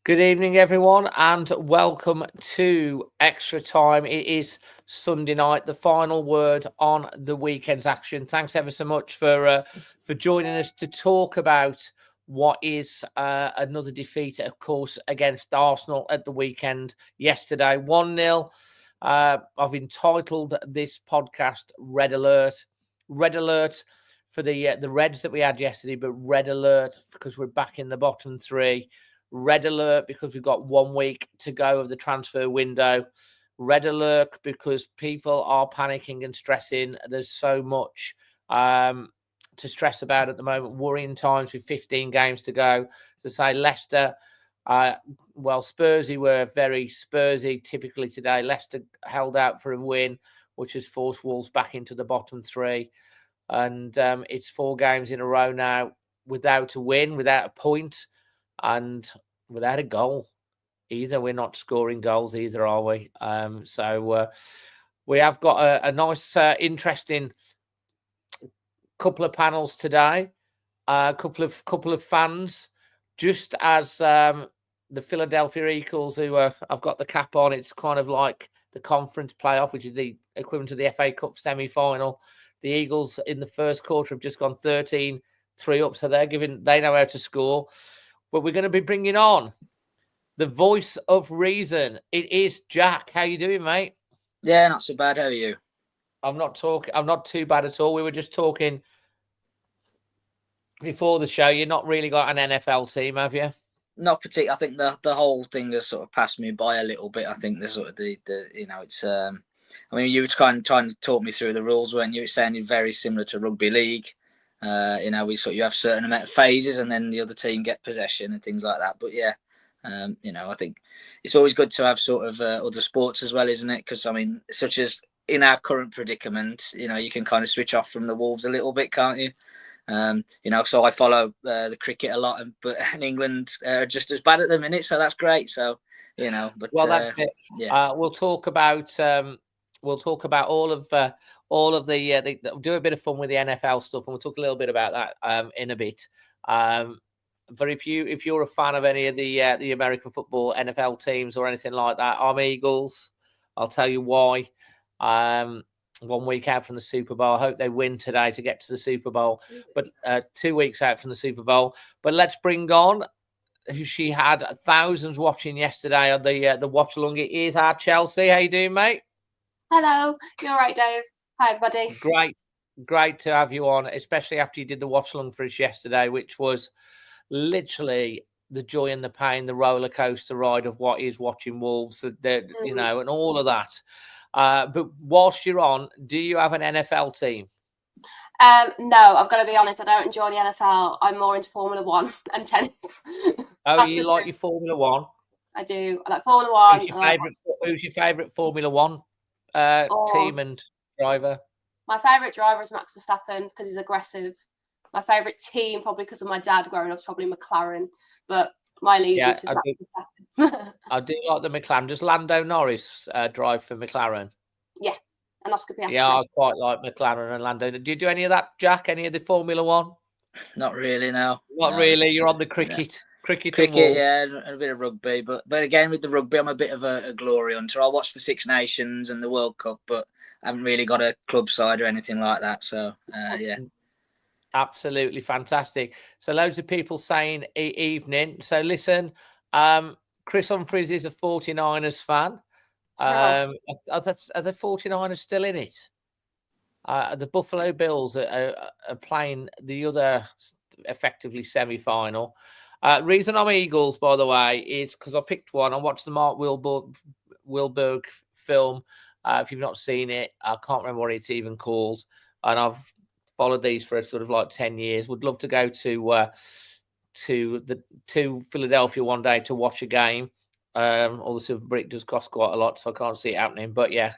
Good evening, everyone, and welcome to Extra Time. It is Sunday night, the final word on the weekend's action. Thanks ever so much for joining us to talk about what is another defeat, of course, against Arsenal at the weekend yesterday, 1-0. I've entitled this podcast Red Alert. Red Alert for the Reds that we had yesterday, but Red Alert because we're back in the bottom three. Red alert because we've got 1 week to go of the transfer window. Red alert because people are panicking and stressing. There's so much to stress about at the moment. Worrying times with 15 games to go. To say Leicester, Spursy were very Spursy typically today. Leicester held out for a win, which has forced Wolves back into the bottom three. And it's 4 games in a row now without a win, without a point, and without a goal either. We're not scoring goals either, are we? So we have got a nice, interesting couple of panels today. A couple of fans, just as the Philadelphia Eagles, who I've got the cap on. It's kind of like the conference playoff, which is the equivalent to the FA Cup semi-final. The Eagles in the first quarter have just gone 13-3 up, so they know how to score. But we're going to be bringing on the voice of reason. It is Jack. How you doing, mate? Yeah, not so bad. How are you? I'm not too bad at all. We were just talking before the show. You've not really got an NFL team, have you? Not particularly. I think the whole thing has sort of passed me by a little bit. I think the sort of the it's. I mean, you were trying to talk me through the rules, weren't you? It sounded very similar to rugby league. You have a certain amount of phases, and then the other team get possession and things like that. But yeah, I think it's always good to have sort of other sports as well, isn't it? Because I mean, such as in our current predicament, you can kind of switch off from the Wolves a little bit, can't you? So I follow the cricket a lot, but in England are just as bad at the minute, so that's great. So but that's it. Yeah, we'll talk about all of the do a bit of fun with the NFL stuff, and we'll talk a little bit about that in a bit. But if you're a fan of any of the American football NFL teams or anything like that, I'm Eagles. I'll tell you why. 1 week out from the Super Bowl. I hope they win today to get to the Super Bowl. But 2 weeks out from the Super Bowl. But let's bring on who she had thousands watching yesterday on the watch along. It is our Chelsea. How you doing, mate? Hello. You all right, Dave? Hi, buddy. Great to have you on, especially after you did the watch along for us yesterday, which was literally the joy and the pain, the roller coaster ride of what is watching Wolves, and all of that. But whilst you're on, do you have an NFL team? No, I've got to be honest. I don't enjoy the NFL. I'm more into Formula One and tennis. Oh, you like your Formula One? I do. I like Formula One. Who's your favourite Formula One team and driver? My favourite driver is Max Verstappen because he's aggressive. My favourite team, probably because of my dad growing up, is probably McLaren. But my allegiance is Max Verstappen. I do like the McLaren. Does Lando Norris drive for McLaren? Yeah, and Oscar Piastri. Yeah, I quite like McLaren and Lando. Do you do any of that, Jack? Any of the Formula One? Not really, no. Not really. You're on the cricket. Cricket, yeah, and a bit of rugby. But again, with the rugby, I'm a bit of a glory hunter. I watch the Six Nations and the World Cup, but I haven't really got a club side or anything like that. So, yeah. Absolutely fantastic. So loads of people saying evening. So listen, Chris Humphries is a 49ers fan. Are the 49ers still in it? The Buffalo Bills are playing the other effectively semi-final. Reason I'm Eagles, by the way, is because I picked one. I watched the Mark Wahlberg film. If you've not seen it, I can't remember what it's even called. And I've followed these for sort of like 10 years. Would love to go to Philadelphia one day to watch a game. All the silver brick does cost quite a lot, so I can't see it happening. But yeah,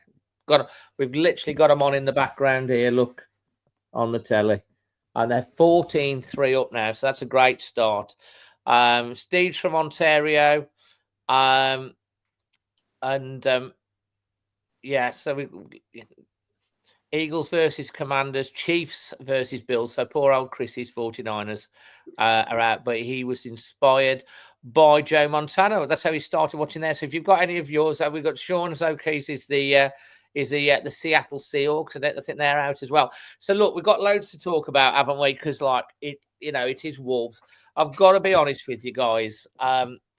we've literally got them on in the background here. Look on the telly, and they're 14-3 up now, so that's a great start. Steve's from Ontario, yeah. So Eagles versus Commanders, Chiefs versus Bills. So poor old Chrissy's 49ers are out, but he was inspired by Joe Montana. That's how he started watching there. So if you've got any of yours, we've got Sean's O'Keefe is the Seattle Seahawks. I think they're out as well. So look, we've got loads to talk about, haven't we? Because like it is Wolves. I've got to be honest with you guys.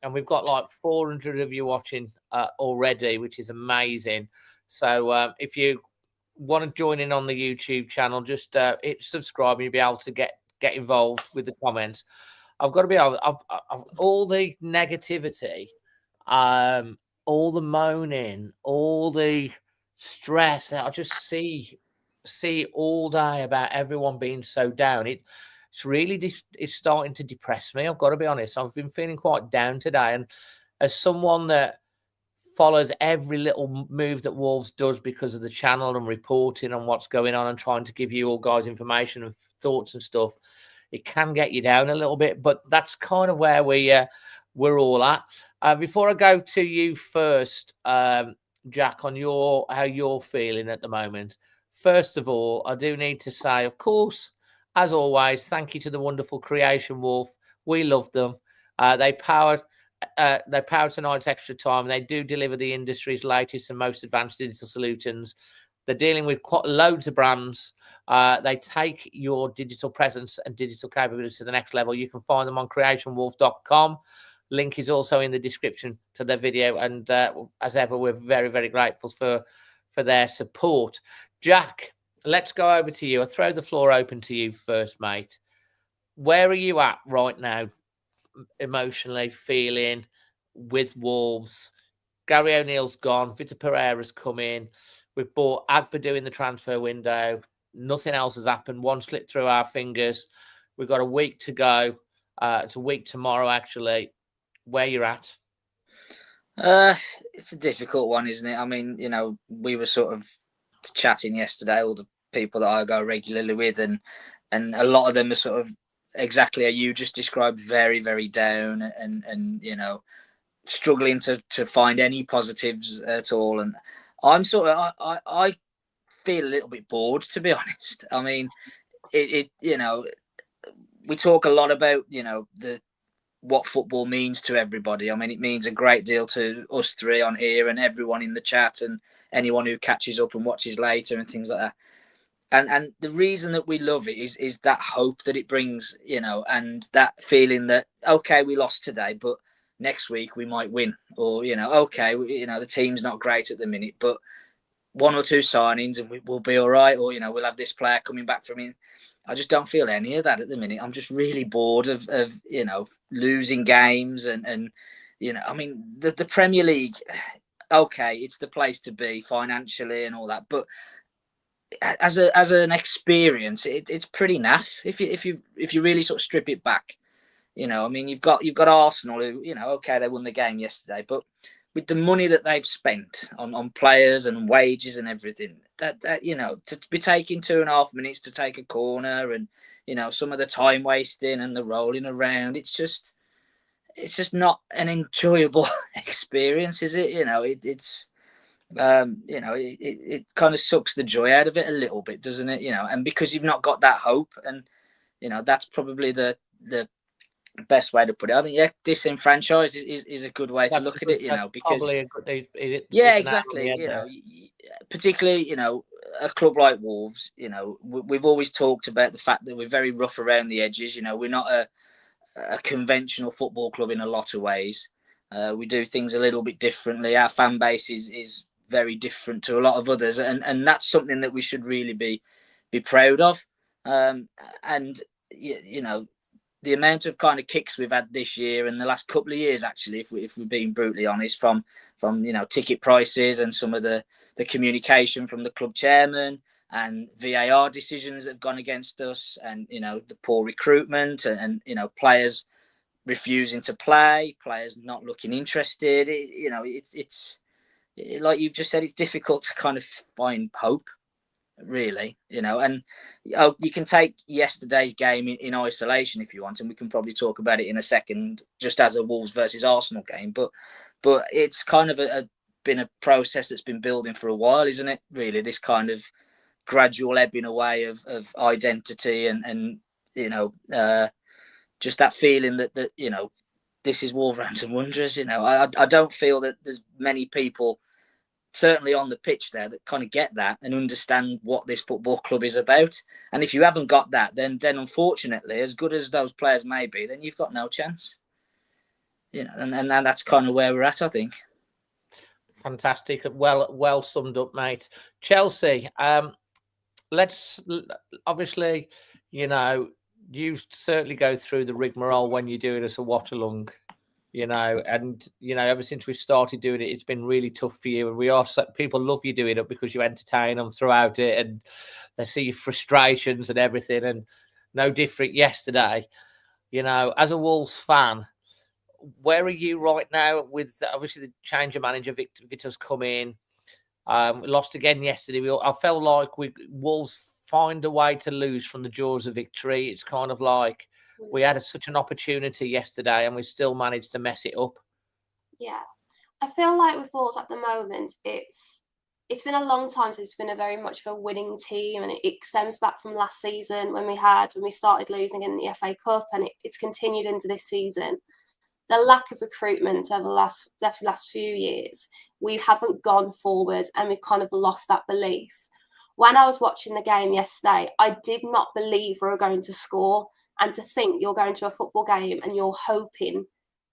And we've got like 400 of you watching already, which is amazing. So if you want to join in on the YouTube channel, just hit subscribe and you'll be able to get involved with the comments. I've got to be able, all the negativity, all the moaning, all the stress that I just see all day about everyone being so down. It's really it's starting to depress me. I've got to be honest. I've been feeling quite down today, and as someone that follows every little move that Wolves does because of the channel and reporting on what's going on and trying to give you all guys information and thoughts and stuff, it can get you down a little bit. But that's kind of where we're all at. Before I go to you first, Jack, on how you're feeling at the moment. First of all, I do need to say, of course, as always, thank you to the wonderful Creation Wolf. We love them. They power tonight's Extra Time. They do deliver the industry's latest and most advanced digital solutions. They're dealing with quite loads of brands. They take your digital presence and digital capabilities to the next level. You can find them on creationwolf.com. Link is also in the description to their video. And as ever, we're very, very grateful for their support. Jack, let's go over to you. I'll throw the floor open to you first, mate. Where are you at right now, emotionally feeling with Wolves? Gary O'Neill's gone. Vitor Pereira's come in. We've bought Agbedu in the transfer window. Nothing else has happened. One slipped through our fingers. We've got a week to go. It's a week tomorrow, actually. Where you're at? It's a difficult one, isn't it? I mean, we were sort of chatting yesterday, all the people that I go regularly with, and a lot of them are sort of exactly how you just described, very, very down and struggling to find any positives at all. And I'm sort of I feel a little bit bored, to be honest. I mean, it we talk a lot about what football means to everybody. I mean, it means a great deal to us three on here and everyone in the chat and anyone who catches up and watches later and things like that. And the reason that we love it is that hope that it brings, and that feeling that, okay, we lost today, but next week we might win, or, okay, the team's not great at the minute, but one or two signings and we'll be all right, or, we'll have this player coming back from in. I just don't feel any of that at the minute. I'm just really bored of losing games and I mean, the Premier League, okay, it's the place to be financially and all that, but as an experience, it's pretty naff if you really sort of strip it back. I mean, you've got Arsenal who, okay, they won the game yesterday, but with the money that they've spent on players and wages and everything, that to be taking 2.5 minutes to take a corner and some of the time wasting and the rolling around, it's just not an enjoyable experience, is it? It's it kind of sucks the joy out of it a little bit, doesn't it? And because you've not got that hope, and that's probably the best way to put it. I think disenfranchised is a good way to look at it. Because exactly. Particularly a club like Wolves. We've always talked about the fact that we're very rough around the edges. We're not a conventional football club in a lot of ways. We do things a little bit differently. Our fan base is very different to a lot of others, and that's something that we should really be proud of. And the amount of kind of kicks we've had this year and the last couple of years, actually, if we're being brutally honest, from ticket prices and some of the communication from the club chairman and VAR decisions that have gone against us, and the poor recruitment and players refusing to play, players not looking interested. It's like you've just said, it's difficult to kind of find hope, really, and you can take yesterday's game in isolation if you want, and we can probably talk about it in a second, just as a Wolves versus Arsenal game, but it's kind of been a process that's been building for a while, isn't it, really, this kind of gradual ebbing away of identity and you know, just that feeling that you know, this is Wolverhampton Wanderers. You know, I don't feel that there's many people, certainly on the pitch there, that kind of get that and understand what this football club is about. And if you haven't got that, then unfortunately, as good as those players may be, then you've got no chance. You know, and that's kind of where we're at, I think. Fantastic. Well summed up, mate. Chelsea, let's obviously, you know, you certainly go through the rigmarole when you do it as a watch along, you know, and you know, ever since we started doing it, it's been really tough for you. And people love you doing it because you entertain them throughout it, and they see your frustrations and everything. And no different yesterday, you know, as a Wolves fan. Where are you right now with obviously the change of manager? Victor's come in. We lost again yesterday. I felt like Wolves find a way to lose from the jaws of victory. It's kind of like we had such an opportunity yesterday and we still managed to mess it up. Yeah. I feel like with Wolves at the moment, it's been a long time since it's been a very much of a winning team, and it stems back from last season when we started losing in the FA Cup, and it's continued into this season. The lack of recruitment over the last few years, we haven't gone forward and we've kind of lost that belief. When I was watching the game yesterday, I did not believe we were going to score, and to think you're going to a football game and you're hoping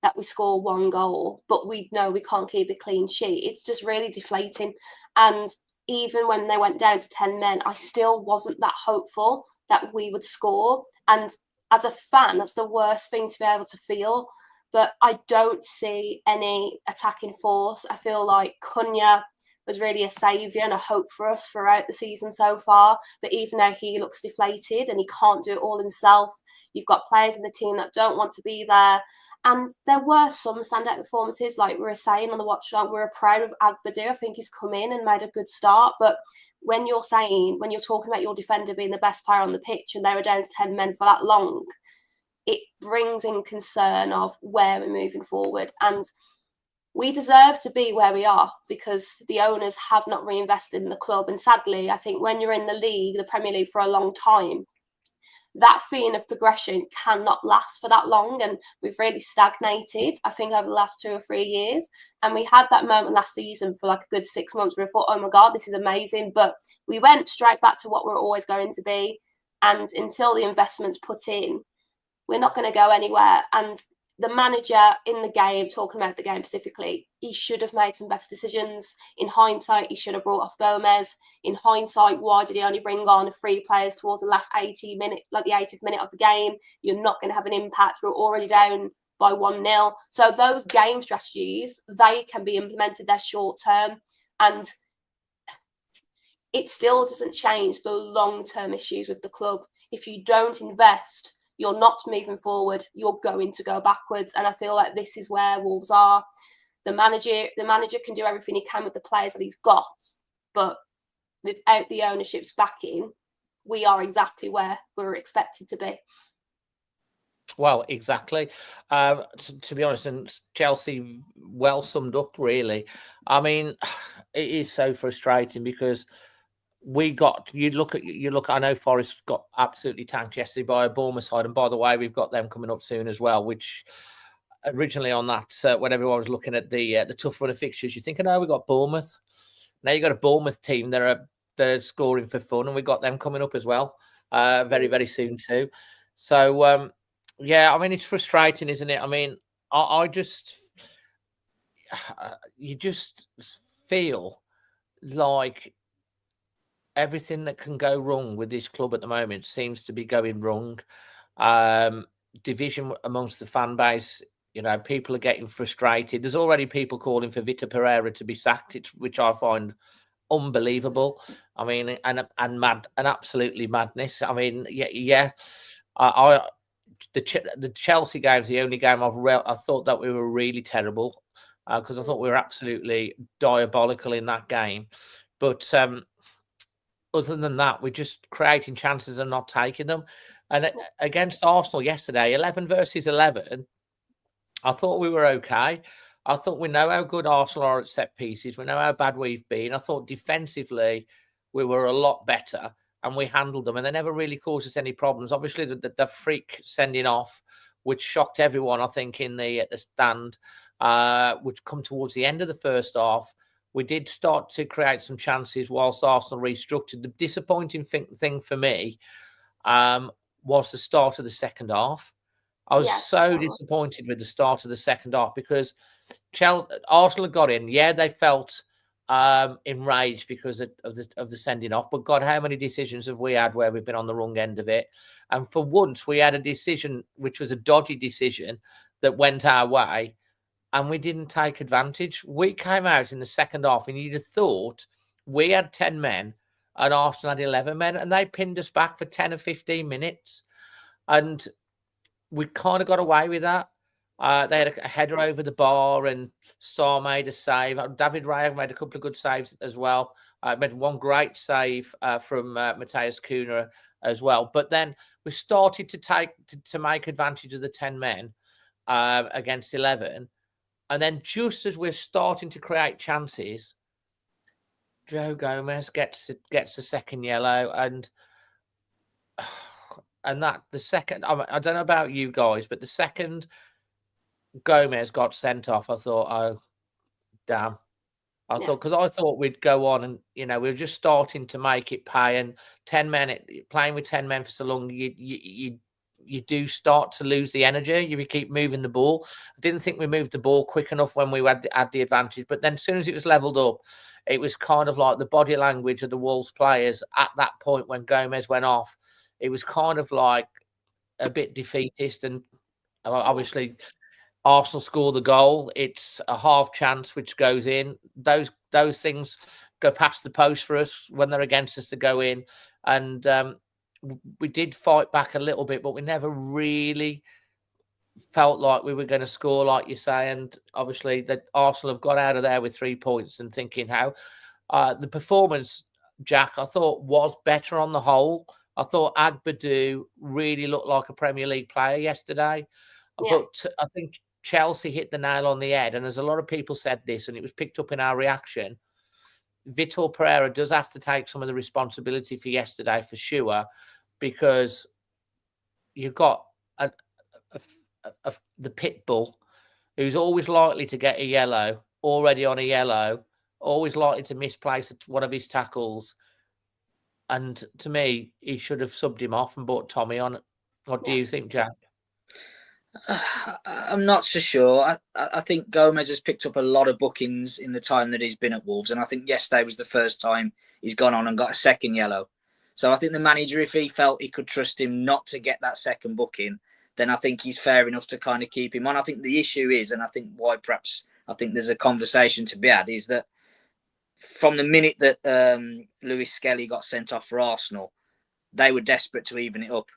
that we score one goal, but we know we can't keep a clean sheet. It's just really deflating. And even when they went down to 10 men, I still wasn't that hopeful that we would score. And as a fan, that's the worst thing to be able to feel. But I don't see any attacking force. I feel like Cunha was really a saviour and a hope for us throughout the season so far. But even though he looks deflated and he can't do it all himself, you've got players in the team that don't want to be there. And there were some standout performances, like we were saying on the watch along. We were proud of Agbadu. I think he's come in and made a good start. But when you're talking about your defender being the best player on the pitch and they were down to 10 men for that long, it brings in concern of where we're moving forward. And we deserve to be where we are because the owners have not reinvested in the club. And sadly, I think when you're in the Premier League for a long time, that feeling of progression cannot last for that long. And we've really stagnated, I think, over the last 2 or 3 years. And we had that moment last season for like a good 6 months where we thought, oh my God, this is amazing. But we went straight back to what we're always going to be. And until the investment's put in, we're not going to go anywhere. And the manager in the game, talking about the game specifically, he should have made some better decisions. In hindsight, he should have brought off Gomez. In hindsight, why did he only bring on 3 players towards the last 80 minute, like the 80th minute of the game? You're not going to have an impact. We're already down by 1-0. So those game strategies, they can be implemented. They're short term, and it still doesn't change the long-term issues with the club. If you don't invest, you're not moving forward, you're going to go backwards. And I feel like this is where Wolves are. The manager can do everything he can with the players that he's got, but without the ownership's backing, we are exactly where we're expected to be. Well, exactly. To be honest, and Chelsea well summed up, really. I mean, it is so frustrating because you look. I know Forest got absolutely tanked yesterday by a Bournemouth side, and by the way, we've got them coming up soon as well. Which originally on that, when everyone was looking at the tough run of fixtures, you're thinking, oh, we got Bournemouth. Now you got a Bournemouth team. They're scoring for fun, and we got them coming up as well, very very soon too. So yeah, I mean it's frustrating, isn't it? I mean, you just feel like everything that can go wrong with this club at the moment seems to be going wrong. Division amongst the fan base, you know, people are getting frustrated. There's already people calling for Vitor Pereira to be sacked, which I find unbelievable. I mean, and absolutely madness. I mean, yeah. The Chelsea game is the only game I thought that we were really terrible because I thought we were absolutely diabolical in that game. But other than that, we're just creating chances and not taking them. And against Arsenal yesterday, 11 versus 11, I thought we were okay. I thought we know how good Arsenal are at set pieces. We know how bad we've been. I thought defensively, we were a lot better and we handled them, and they never really caused us any problems. Obviously, the freak sending off, which shocked everyone, I think, at the stand, which come towards the end of the first half. We did start to create some chances whilst Arsenal restructured. The disappointing thing for me was the start of the second half. I was so disappointed with the start of the second half because Arsenal got in. Yeah, they felt enraged because of the sending off. But God, how many decisions have we had where we've been on the wrong end of it? And for once, we had a decision which was a dodgy decision that went our way, and we didn't take advantage. We came out in the second half, and you'd have thought we had 10 men and Arsenal had 11 men, and they pinned us back for 10 or 15 minutes. And we kind of got away with that. They had a header over the bar, and Saar made a save. David Raya made a couple of good saves as well. Made one great save from Matheus Cunha as well. But then we started to make advantage of the 10 men against 11. And then just as we're starting to create chances, Joe Gomez gets a second yellow, and that the second. I don't know about you guys, but the second Gomez got sent off, I thought, oh, damn. I thought we'd go on, and we were just starting to make it pay. And 10 men, playing with 10 men for so long, you do start to lose the energy. You keep moving the ball. I didn't think we moved the ball quick enough when we had the advantage. But then as soon as it was levelled up, it was kind of like the body language of the Wolves players at that point when Gomez went off. It was kind of like a bit defeatist. And obviously Arsenal score the goal. It's a half chance which goes in. Those things go past the post for us when they're against us to go in. And we did fight back a little bit, but we never really felt like we were going to score, like you say. And obviously, that Arsenal have got out of there with 3 points, and thinking how the performance, Jack, I thought was better on the whole. I thought Agbadou really looked like a Premier League player yesterday, but I think Chelsea hit the nail on the head. And as a lot of people said this, and it was picked up in our reaction, Vitor Pereira does have to take some of the responsibility for yesterday for sure, because you've got the pit bull who's always likely to get a yellow, already on a yellow, always likely to misplace one of his tackles. And to me, he should have subbed him off and brought Tommy on. What do you think, Jack? I'm not so sure. I think Gomez has picked up a lot of bookings in the time that he's been at Wolves, and I think yesterday was the first time he's gone on and got a second yellow. So I think the manager, if he felt he could trust him not to get that second booking, then I think he's fair enough to kind of keep him on. I think the issue is, and I think why perhaps I think there's a conversation to be had, is that from the minute that Lewis Skelly got sent off for Arsenal, they were desperate to even it up.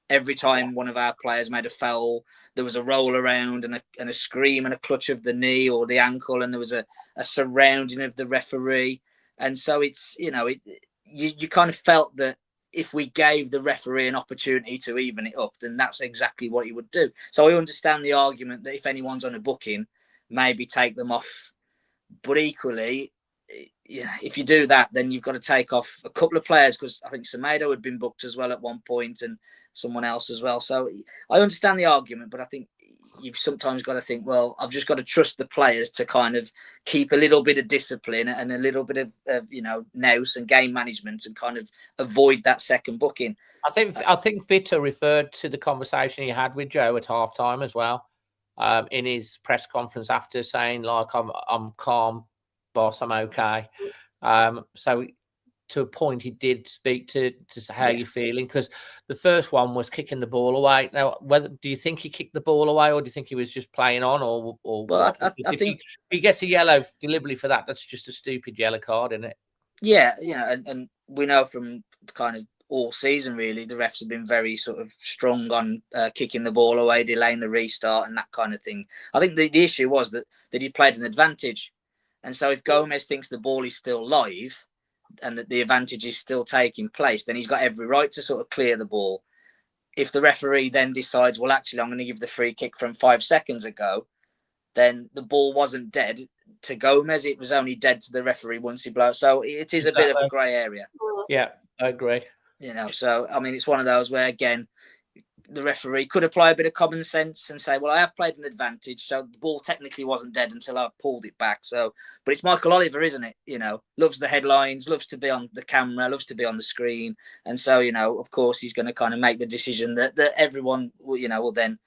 Every time one of our players made a foul, there was a roll around and a scream and a clutch of the knee or the ankle, and there was a surrounding of the referee. And so it's, you kind of felt that if we gave the referee an opportunity to even it up, then that's exactly what he would do. So I understand the argument that if anyone's on a booking, maybe take them off. But equally, if you do that, then you've got to take off a couple of players, because I think Semedo had been booked as well at one point, and someone else as well. So I understand the argument, but I think you've sometimes got to think, well, I've just got to trust the players to kind of keep a little bit of discipline and a little bit of nous and game management, and kind of avoid that second booking. I think Vitor referred to the conversation he had with Joe at halftime as well, in his press conference after, saying like, I'm calm, boss, I'm okay. So to a point, he did speak to how you're feeling, because the first one was kicking the ball away. Now, do you think he kicked the ball away, or do you think he was just playing on, or well, I think if he gets a yellow deliberately for that, that's just a stupid yellow card, isn't it? Yeah, and we know from kind of all season really, the refs have been very sort of strong on kicking the ball away, delaying the restart, and that kind of thing. I think the issue was that he played an advantage. And so if Gomez thinks the ball is still live and that the advantage is still taking place, then he's got every right to sort of clear the ball. If the referee then decides, well, actually, I'm going to give the free kick from 5 seconds ago, then the ball wasn't dead to Gomez. It was only dead to the referee once he blew. So it is a bit of a grey area. Yeah, I agree. So I mean, it's one of those where, again, the referee could apply a bit of common sense and say, well, I have played an advantage, so the ball technically wasn't dead until I pulled it back. So, but it's Michael Oliver, isn't it? Loves the headlines, loves to be on the camera, loves to be on the screen. And so, of course, he's going to kind of make the decision that everyone, will then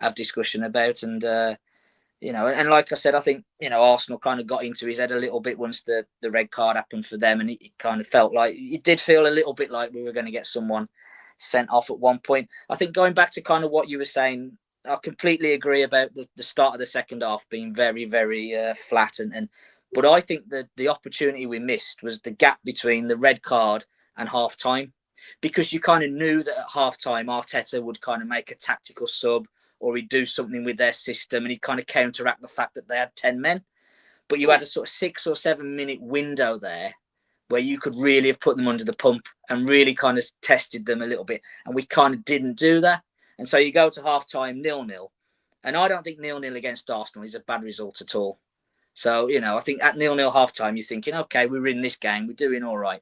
have discussion about. And, and like I said, I think, Arsenal kind of got into his head a little bit once the red card happened for them. And it kind of felt like, it did feel a little bit like we were going to get someone sent off at one point. I think going back to kind of what you were saying, I completely agree about the start of the second half being very, very flat. But I think that the opportunity we missed was the gap between the red card and half time, because you kind of knew that at half time Arteta would kind of make a tactical sub, or he'd do something with their system and he'd kind of counteract the fact that they had 10 men. But you had a sort of 6 or 7 minute window there where you could really have put them under the pump and really kind of tested them a little bit. And we kind of didn't do that. And so you go to half-time 0-0. And I don't think 0-0 against Arsenal is a bad result at all. So, I think at 0-0 half-time, you're thinking, okay, we're in this game, we're doing all right.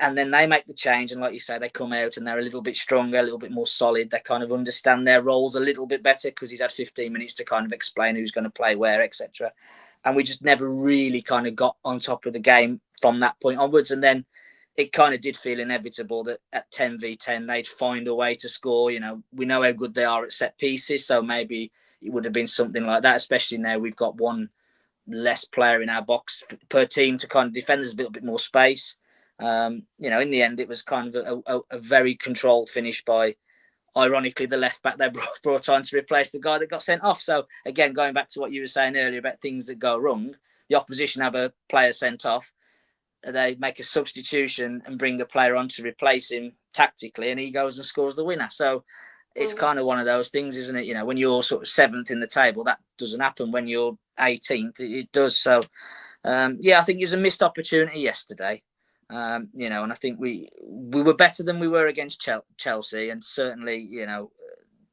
And then they make the change. And like you say, they come out and they're a little bit stronger, a little bit more solid. They kind of understand their roles a little bit better because he's had 15 minutes to kind of explain who's going to play where, etc. And we just never really kind of got on top of the game from that point onwards. And then it kind of did feel inevitable that at 10v10, they'd find a way to score. We know how good they are at set pieces. So maybe it would have been something like that, especially now we've got one less player in our box per team to kind of defend. There's a little bit more space. In the end, it was kind of a very controlled finish by, ironically, the left back they brought on to replace the guy that got sent off. So again, going back to what you were saying earlier about things that go wrong, the opposition have a player sent off, they make a substitution and bring the player on to replace him tactically, and he goes and scores the winner. So it's kind of one of those things, isn't it? When you're sort of 7th in the table, that doesn't happen. When you're 18th, it does. So I think it was a missed opportunity yesterday. And I think we were better than we were against Chelsea, and certainly,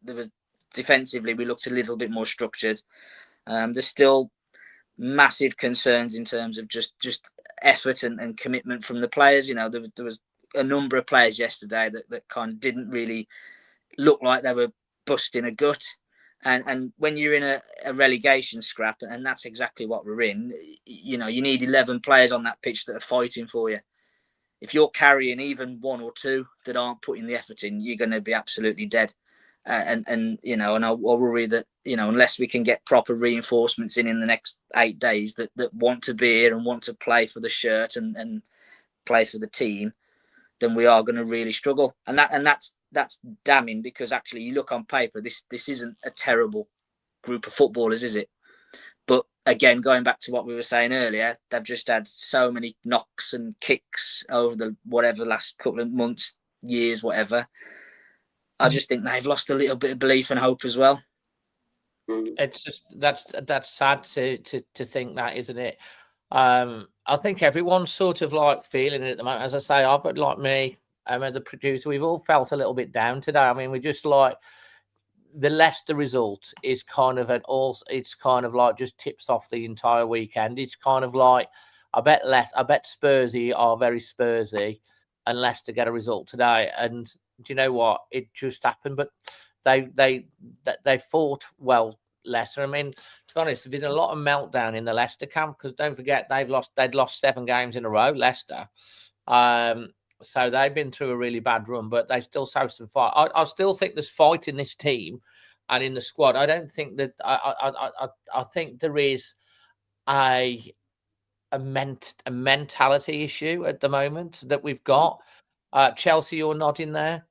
there was defensively we looked a little bit more structured. There's still massive concerns in terms of just effort and commitment from the players. There was a number of players yesterday that kind of didn't really look like they were busting a gut. And when you're in a relegation scrap, and that's exactly what we're in, you need 11 players on that pitch that are fighting for you. If you're carrying even one or two that aren't putting the effort in, you're going to be absolutely dead. And I'll worry that, unless we can get proper reinforcements in the next 8 days that want to be here and want to play for the shirt and play for the team, then we are going to really struggle. And that's damning, because actually you look on paper, this isn't a terrible group of footballers, is it? But again, going back to what we were saying earlier, they've just had so many knocks and kicks over the last couple of months, years, whatever. I just think they've lost a little bit of belief and hope as well. It's just that's sad to think that, isn't it? I think everyone's sort of like feeling it at the moment. As I say, but like me, as the producer, we've all felt a little bit down today. I mean, we're just like, the Leicester result is kind of it's kind of like just tips off the entire weekend. It's kind of like, I bet Spursy are very Spursy, and Leicester get a result today. And do you know what? It just happened. But they fought well, Leicester. I mean, to be honest, there's been a lot of meltdown in the Leicester camp, because don't forget they'd lost 7 games in a row, Leicester. So they've been through a really bad run, but they still have some fight. I still think there's fight in this team and in the squad. I don't think that I think there is a mentality issue at the moment that we've got. Chelsea, you're nodding there.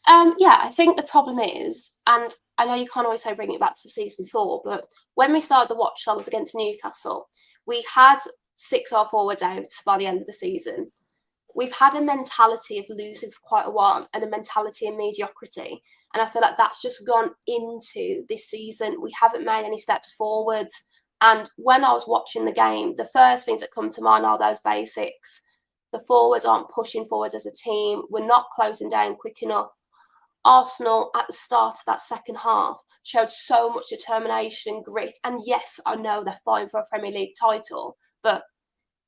I think the problem is, and I know you can't always say bring it back to the season before, but when we started the watch-alongs against Newcastle, we had 6 our forwards out by the end of the season. We've had a mentality of losing for quite a while, and a mentality of mediocrity. And I feel like that's just gone into this season. We haven't made any steps forward. And when I was watching the game, the first things that come to mind are those basics. The forwards aren't pushing forward as a team. We're not closing down quick enough. Arsenal at the start of that second half showed so much determination and grit. And yes, I know they're fighting for a Premier League title, but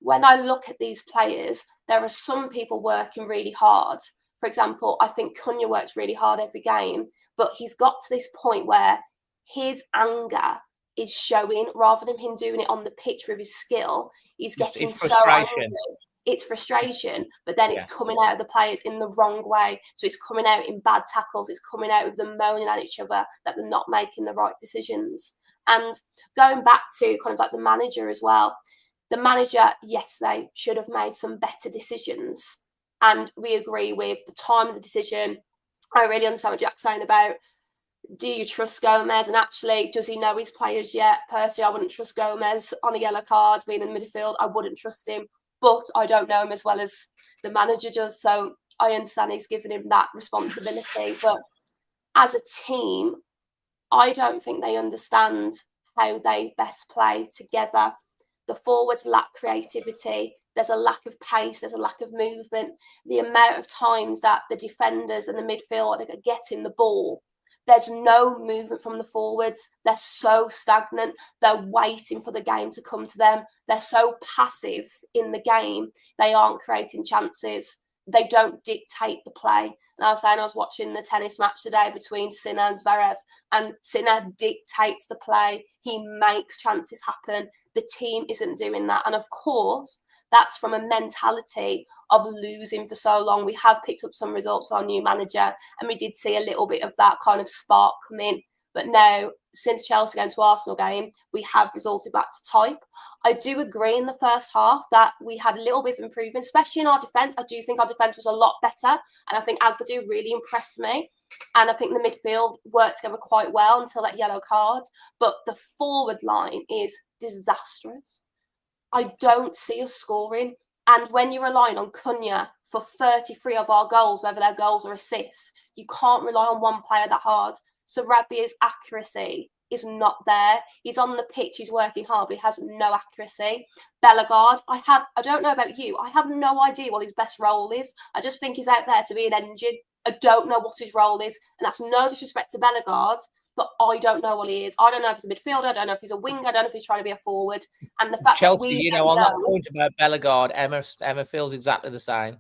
when I look at these players, there are some people working really hard. For example, I think Cunha works really hard every game, but he's got to this point where his anger is showing rather than him doing it on the pitch with his skill. He's getting so angry. It's frustration, but then it's coming out of the players in the wrong way. So it's coming out in bad tackles. It's coming out with them moaning at each other that they're not making the right decisions. And going back to kind of like the manager as well, the manager, yes, they should have made some better decisions. And we agree with the time of the decision. I really understand what Jack's saying about, do you trust Gomez? And actually, does he know his players yet? Personally, I wouldn't trust Gomez on a yellow card, being in the midfield. I wouldn't trust him. But I don't know him as well as the manager does. So I understand he's given him that responsibility. But as a team, I don't think they understand how they best play together. The forwards lack creativity. There's a lack of pace. There's a lack of movement. The amount of times that the defenders and the midfield are getting the ball, there's no movement from the forwards. They're so stagnant. They're waiting for the game to come to them. They're so passive in the game. They aren't creating chances. They don't dictate the play. And I was watching the tennis match today between Sinner and Zverev, and Sinner dictates the play. He makes chances happen. The team isn't doing that. And of course, that's from a mentality of losing for so long. We have picked up some results for our new manager, and we did see a little bit of that kind of spark come in. But now, since Chelsea going to Arsenal game, we have resorted back to type. I do agree in the first half that we had a little bit of improvement, especially in our defence. I do think our defence was a lot better, and I think Agbadu really impressed me. And I think the midfield worked together quite well until that yellow card. But the forward line is disastrous. I don't see us scoring. And when you're relying on Cunha for 33 of our goals, whether they're goals or assists, you can't rely on one player that hard. Sarabia's accuracy is not there. He's on the pitch, he's working hard, but he has no accuracy. Bellegarde, I don't know about you, I have no idea what his best role is. I just think he's out there to be an engine. I don't know what his role is, and that's no disrespect to Bellegarde, but I don't know what he is. I don't know if he's a midfielder, I don't know if he's a winger, I don't know if he's trying to be a forward. And the fact Chelsea, that on that point about Bellegarde, Emma feels exactly the same.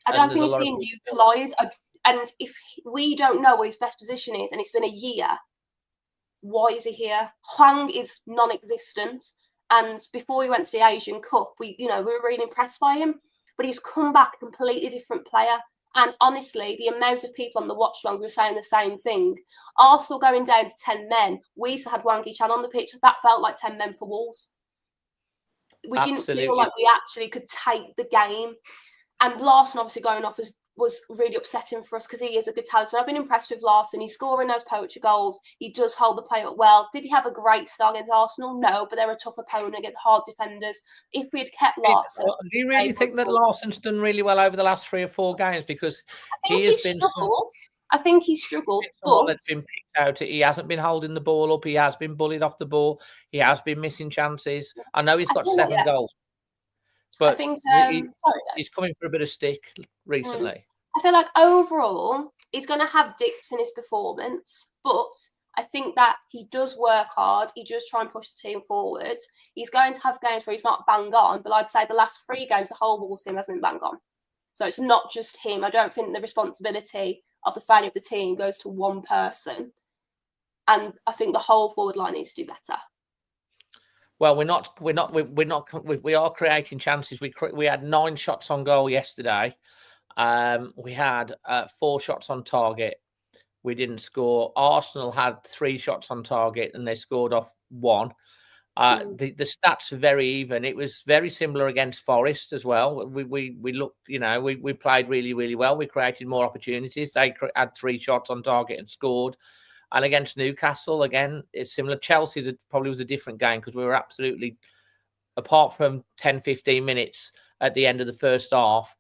I don't think he's being utilised. And if we don't know what his best position is, and it's been a year, why is he here? Hwang is non-existent. And before he went to the Asian Cup, we were really impressed by him. But he's come back a completely different player. And honestly, the amount of people on the watch along were saying the same thing. Arsenal going down to 10 men. We used to have Wangi Chan on the pitch. That felt like 10 men for Wolves. We didn't feel like we actually could take the game. And Larson obviously going off was really upsetting for us because he is a good talisman. I've been impressed with Larson. He's scoring those poacher goals. He does hold the play up well. Did he have a great start against Arsenal? No, but they're a tough opponent against hard defenders. If we had kept Larson... Do you really think that Larson's done really well over the last 3 or 4 games? Because he has been struggled. I think he's struggled, but... That's been picked out. He hasn't been holding the ball up. He has been bullied off the ball. He has been missing chances. I know he's got 7 goals. But I think he's coming for a bit of stick recently. I feel like overall, he's going to have dips in his performance, but I think that he does work hard. He does try and push the team forward. He's going to have games where he's not bang on, but I'd say the last 3 games, the whole Wolves team has been bang on. So it's not just him. I don't think the responsibility of the failure of the team goes to one person. And I think the whole forward line needs to do better. Well, we are creating chances. We had 9 shots on goal yesterday. We had 4 shots on target. We didn't score. Arsenal had 3 shots on target and they scored off 1. The stats are very even. It was very similar against Forest as well. We looked, we played really, really well. We created more opportunities. They had 3 shots on target and scored. And against Newcastle, again, it's similar. Chelsea probably was a different game because we were absolutely, apart from 10, 15 minutes at the end of the first half,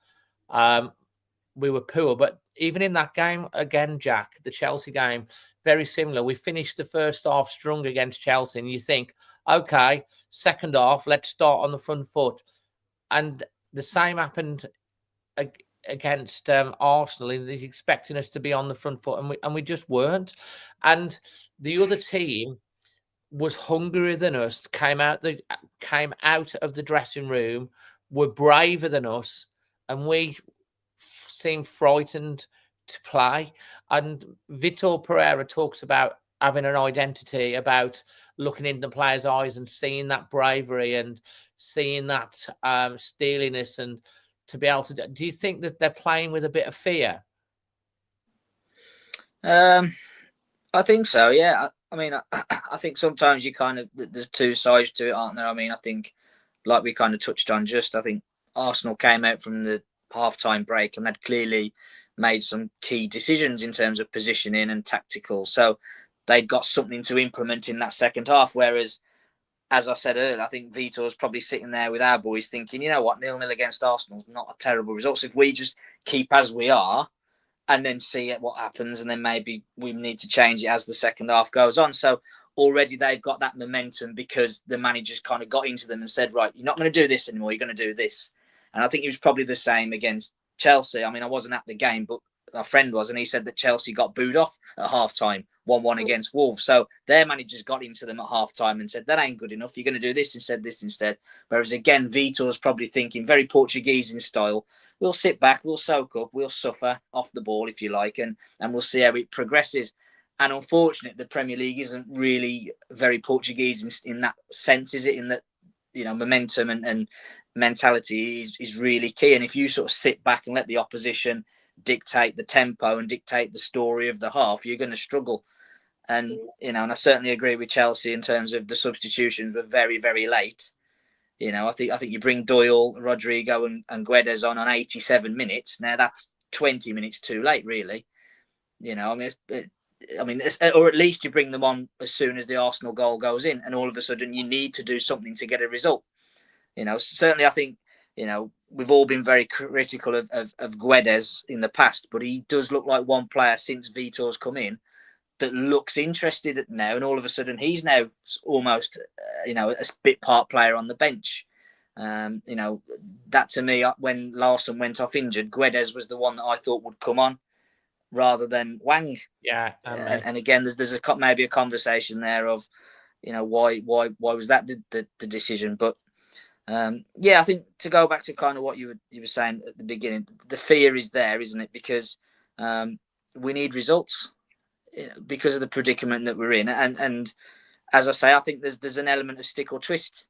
we were poor. But even in that game, again, Jack, the Chelsea game, very similar. We finished the first half strong against Chelsea. And you think, okay, second half, let's start on the front foot. And the same happened against Arsenal, and he's expecting us to be on the front foot, and we just weren't. And the other team was hungrier than us, came out of the dressing room, were braver than us, and we seemed frightened to play. And Vitor Pereira talks about having an identity, about looking into the players' eyes and seeing that bravery and seeing that steeliness, and to be able to. Do you think that they're playing with a bit of fear? I think so. Yeah. I mean, I think sometimes you kind of, there's two sides to it, aren't there? I mean, I think, like we kind of touched on, I think Arsenal came out from the half-time break and they'd clearly made some key decisions in terms of positioning and tactical. So they'd got something to implement in that second half. Whereas, as I said earlier, I think Vitor's probably sitting there with our boys thinking, you know what, 0-0 against Arsenal is not a terrible result. So if we just keep as we are and then see what happens, and then maybe we need to change it as the second half goes on. So already they've got that momentum because the managers kind of got into them and said, right, you're not going to do this anymore, you're going to do this. And I think it was probably the same against Chelsea. I mean, I wasn't at the game, but a friend was, and he said that Chelsea got booed off at half-time, 1-1 against Wolves. So their managers got into them at half-time and said, that ain't good enough, you're going to do this instead. Whereas again, Vitor's probably thinking, very Portuguese in style, we'll sit back, we'll soak up, we'll suffer off the ball, if you like, and we'll see how it progresses. And unfortunately, the Premier League isn't really very Portuguese in that sense, is it? In that, you know, momentum and mentality is really key. And if you sort of sit back and let the opposition dictate the tempo and dictate the story of the half, you're going to struggle. And, you know, and I certainly agree with Chelsea in terms of the substitutions were very, very late. You know, I think you bring Doyle, Rodrigo and Guedes on 87 minutes. Now that's 20 minutes too late, really. You know, or at least you bring them on as soon as the Arsenal goal goes in, and all of a sudden you need to do something to get a result. You know, certainly I think, you know, we've all been very critical of Guedes in the past, but he does look like one player since Vitor's come in that looks interested now, and all of a sudden he's now almost, you know, a bit part player on the bench. You know, that to me, when Larsson went off injured, Guedes was the one that I thought would come on rather than Wang. Yeah, and again, there's maybe a conversation there of, you know, why was that the decision? But yeah, I think to go back to kind of what you were saying at the beginning, the fear is there, isn't it? Because we need results because of the predicament that we're in, and as I say, I think there's an element of stick or twist.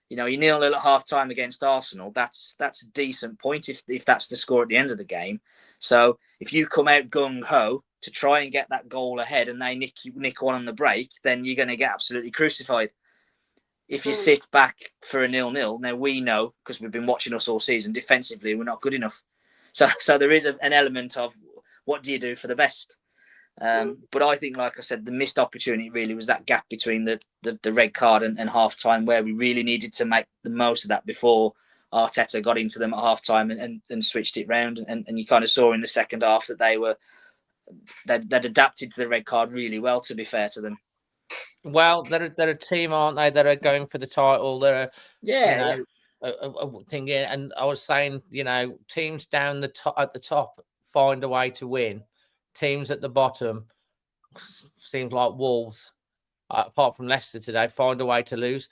You know, you 0-0 at half time against Arsenal. That's a decent point if that's the score at the end of the game. So if you come out gung ho to try and get that goal ahead and they nick one on the break, then you're going to get absolutely crucified. If you sit back for a 0-0, now we know, because we've been watching us all season, defensively we're not good enough. So there is an element of what do you do for the best. But I think, like I said, the missed opportunity really was that gap between the red card and half time, where we really needed to make the most of that before Arteta got into them at half time and switched it round. And you kind of saw in the second half that they'd adapted to the red card really well, to be fair to them. Well, they're a team, aren't they? That are going for the title. They're a thing. And I was saying, you know, teams down at the top find a way to win. Teams at the bottom, seems like Wolves, apart from Leicester today, find a way to lose.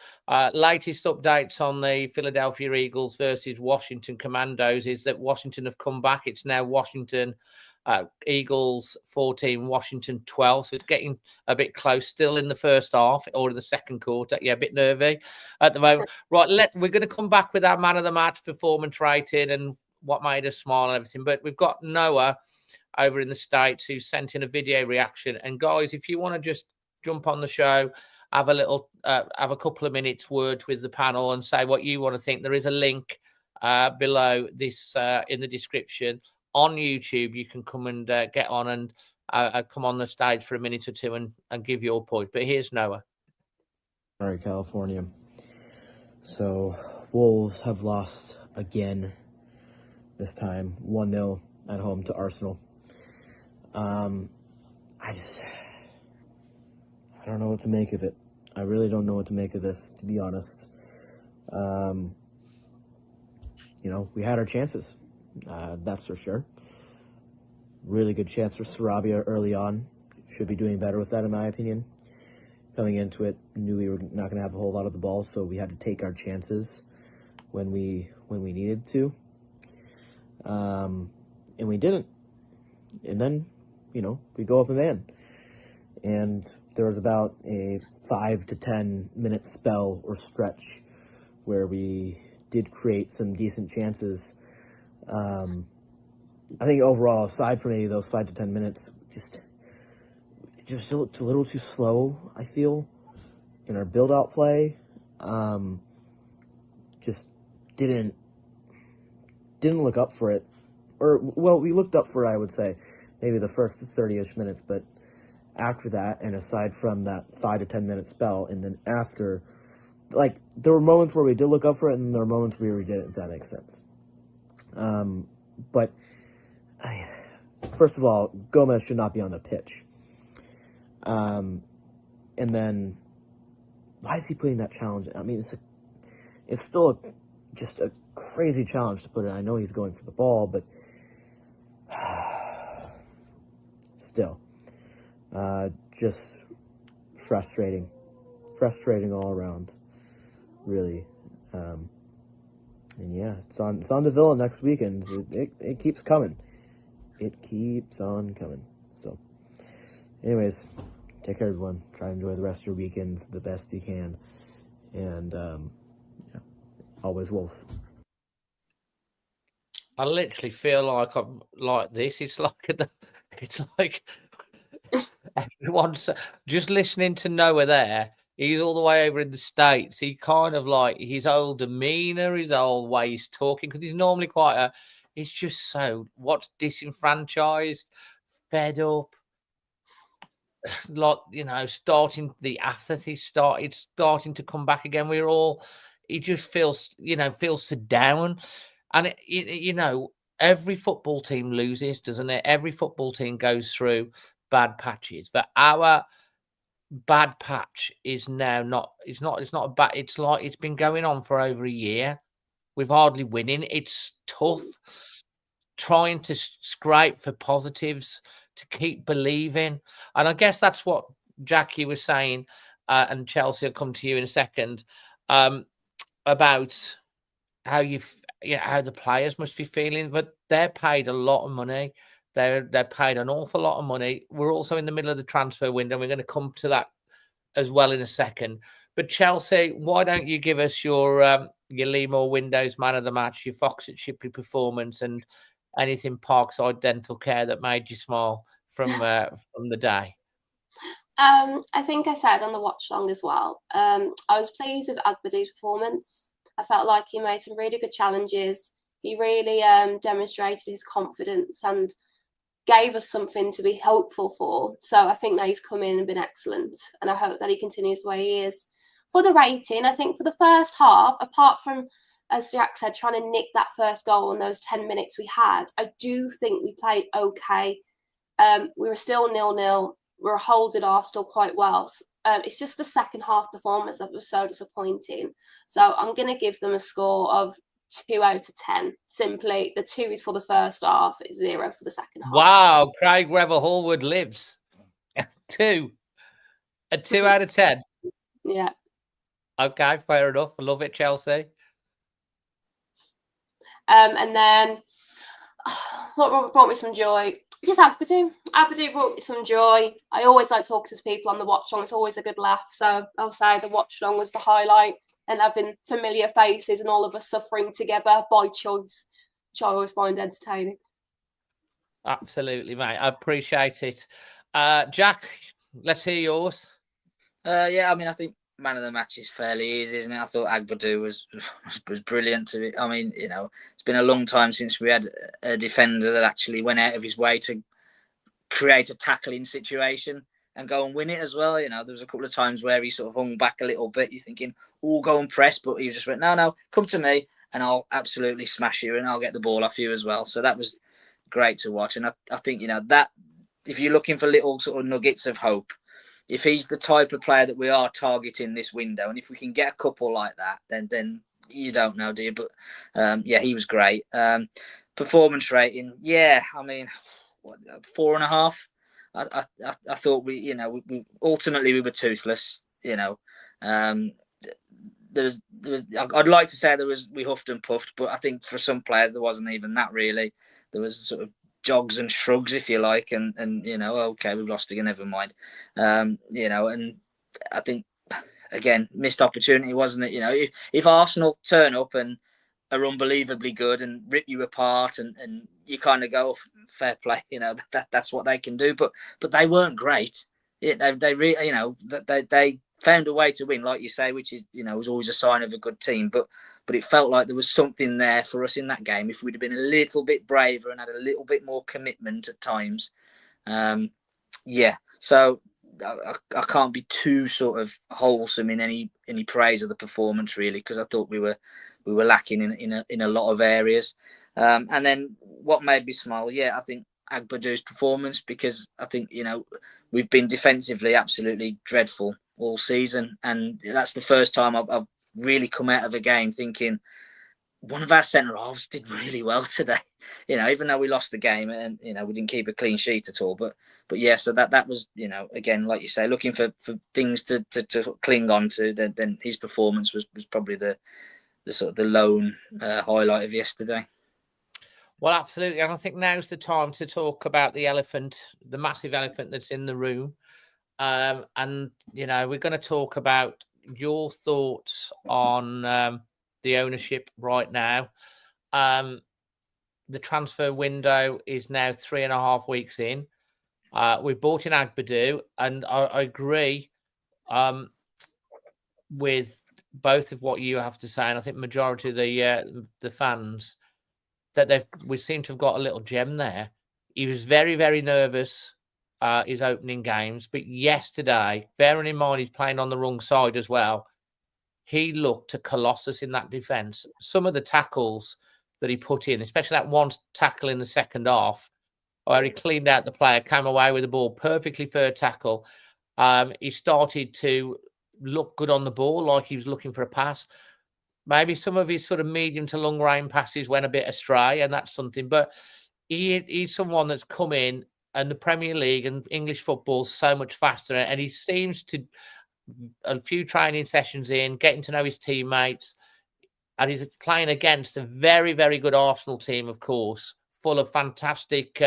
Latest updates on the Philadelphia Eagles versus Washington Commandos is that Washington have come back. It's now Washington. Eagles 14, Washington 12. So it's getting a bit close still in the first half or in the second quarter. Yeah, a bit nervy at the moment. Right, we're going to come back with our man of the match performance rating and what made us smile and everything. But we've got Noah over in the States who sent in a video reaction. And guys, if you want to just jump on the show, have a couple of minutes words with the panel and say what you want to think, there is a link below this in the description. On YouTube, you can come and get on and come on the stage for a minute or two and give your point. But here's Noah. All right, California. So, Wolves have lost again, this time 1-0 at home to Arsenal. I don't know what to make of it. I really don't know what to make of this, to be honest. You know, we had our chances. That's for sure. Really good chance for Sarabia early on. Should be doing better with that, in my opinion. Coming into it, knew we were not going to have a whole lot of the ball, so we had to take our chances when we needed to. And we didn't. And then, we go up a man. And there was about a 5 to 10 minute spell or stretch where we did create some decent chances. I think overall, aside from maybe those 5 to 10 minutes, just a little too slow, I feel, in our build-out play. Just didn't look up for it. We looked up for it, I would say, maybe the first 30-ish minutes, but after that, and aside from that 5 to 10 minute spell, and then after, there were moments where we did look up for it, and there were moments where we didn't, if that makes sense. But first of all, Gomez should not be on the pitch. And then, why is he putting that challenge in? I mean, it's still just a crazy challenge to put in. I know he's going for the ball, but still, just frustrating all around, really. And yeah, it's on the Villa next weekend. It keeps coming. It keeps on coming. So, anyways, take care, everyone. Try to enjoy the rest of your weekends the best you can. And, yeah, always Wolves. I literally feel like I'm like this. It's like everyone's just listening to Noah there. He's all the way over in the States. He kind of his whole demeanor, his whole way he's talking, because he's normally he's just so disenfranchised, fed up. Starting the apathy starting to come back again. He just feels so down. And every football team loses, doesn't it? Every football team goes through bad patches, but our bad patch is now not. It's not a bad. It's been going on for over a year. We've hardly winning. It's tough trying to scrape for positives, to keep believing. And I guess that's what Jackie was saying, and Chelsea will come to you in a second, about how how the players must be feeling. But they're paid a lot of money. They're paid an awful lot of money. We're also in the middle of the transfer window. We're going to come to that as well in a second. But Chelsea, why don't you give us your Lemore Windows man of the match, your Fox at Shipley performance, and anything Parkside Dental Care that made you smile from the day? I think I said on the watch long as well. I was pleased with Agbadou's performance. I felt like he made some really good challenges. He really demonstrated his confidence and gave us something to be hopeful for. So I think that he's come in and been excellent, and I hope that he continues the way he is. For the rating, I think for the first half, apart from, as Jack said, trying to nick that first goal in those 10 minutes we had, I do think we played okay. We were still 0-0. We were holding Arsenal quite well. It's just the second half performance that was so disappointing. So I'm going to give them a score of 2 out of 10. Simply, the 2 is for the first half, it's 0 for the second half. Wow, Craig Revel Hallwood lives. 2. A 2 out of 10. Yeah. Okay, fair enough. I love it, Chelsea. And then what brought me some joy? Just Agbadou. Agbadou brought me some joy. I always like talking to people on the watch long. It's always a good laugh. So I'll say the watch long was the highlight, and having familiar faces and all of us suffering together by choice, which I always find entertaining. Absolutely, mate. I appreciate it. Jack, let's hear yours. Yeah, I mean, I think man of the match is fairly easy, isn't it? I thought Agbadou was brilliant. I mean, it's been a long time since we had a defender that actually went out of his way to create a tackling situation and go and win it as well. There was a couple of times where he sort of hung back a little bit. You're thinking, "Oh, go and press," but he just went, "No, come to me, and I'll absolutely smash you, and I'll get the ball off you as well." So that was great to watch, and I think that if you're looking for little sort of nuggets of hope, if he's the type of player that we are targeting this window, and if we can get a couple like that, then you don't know, do you? But yeah, he was great. Performance rating, yeah. I mean, 4.5. I thought we ultimately we were toothless. I'd like to say we huffed and puffed, but I think for some players there wasn't even that really. There was sort of jogs and shrugs, if you like, and okay, we've lost again, never mind. And I think again, missed opportunity, wasn't it? If Arsenal turn up and are unbelievably good and rip you apart, and you kind of go, fair play, that's what they can do. But they weren't great. They found a way to win, like you say, which is was always a sign of a good team. But it felt like there was something there for us in that game. If we'd have been a little bit braver and had a little bit more commitment at times, So I can't be too sort of wholesome in any praise of the performance really, because I thought we were lacking in a lot of areas. And then what made me smile, I think Agbadou's performance, because I think we've been defensively absolutely dreadful all season, and that's the first time I've really come out of a game thinking one of our centre halves did really well today. Even though we lost the game and we didn't keep a clean sheet at all, but yeah, so that was again, like you say, looking for things to cling on to. Then his performance was probably the sort of the lone highlight of yesterday. Well, absolutely, and I think now's the time to talk about the elephant, the massive elephant that's in the room. And we're going to talk about your thoughts on the ownership right now. The transfer window is now 3.5 weeks in. We bought in Agbadou, and I agree with both of what you have to say, and I think majority of the fans that we seem to have got a little gem there. He was very, very nervous his opening games, but yesterday, bearing in mind he's playing on the wrong side as well, he looked a colossus in that defence. Some of the tackles that he put in, especially that one tackle in the second half, where he cleaned out the player, came away with the ball, perfectly fair tackle. He started to look good on the ball, like he was looking for a pass. Maybe some of his sort of medium to long range passes went a bit astray, and that's something. But he's someone that's come in, and the Premier League and English football is so much faster, and he seems to, a few training sessions in, getting to know his teammates, and he's playing against a very, very good Arsenal team, of course, full of fantastic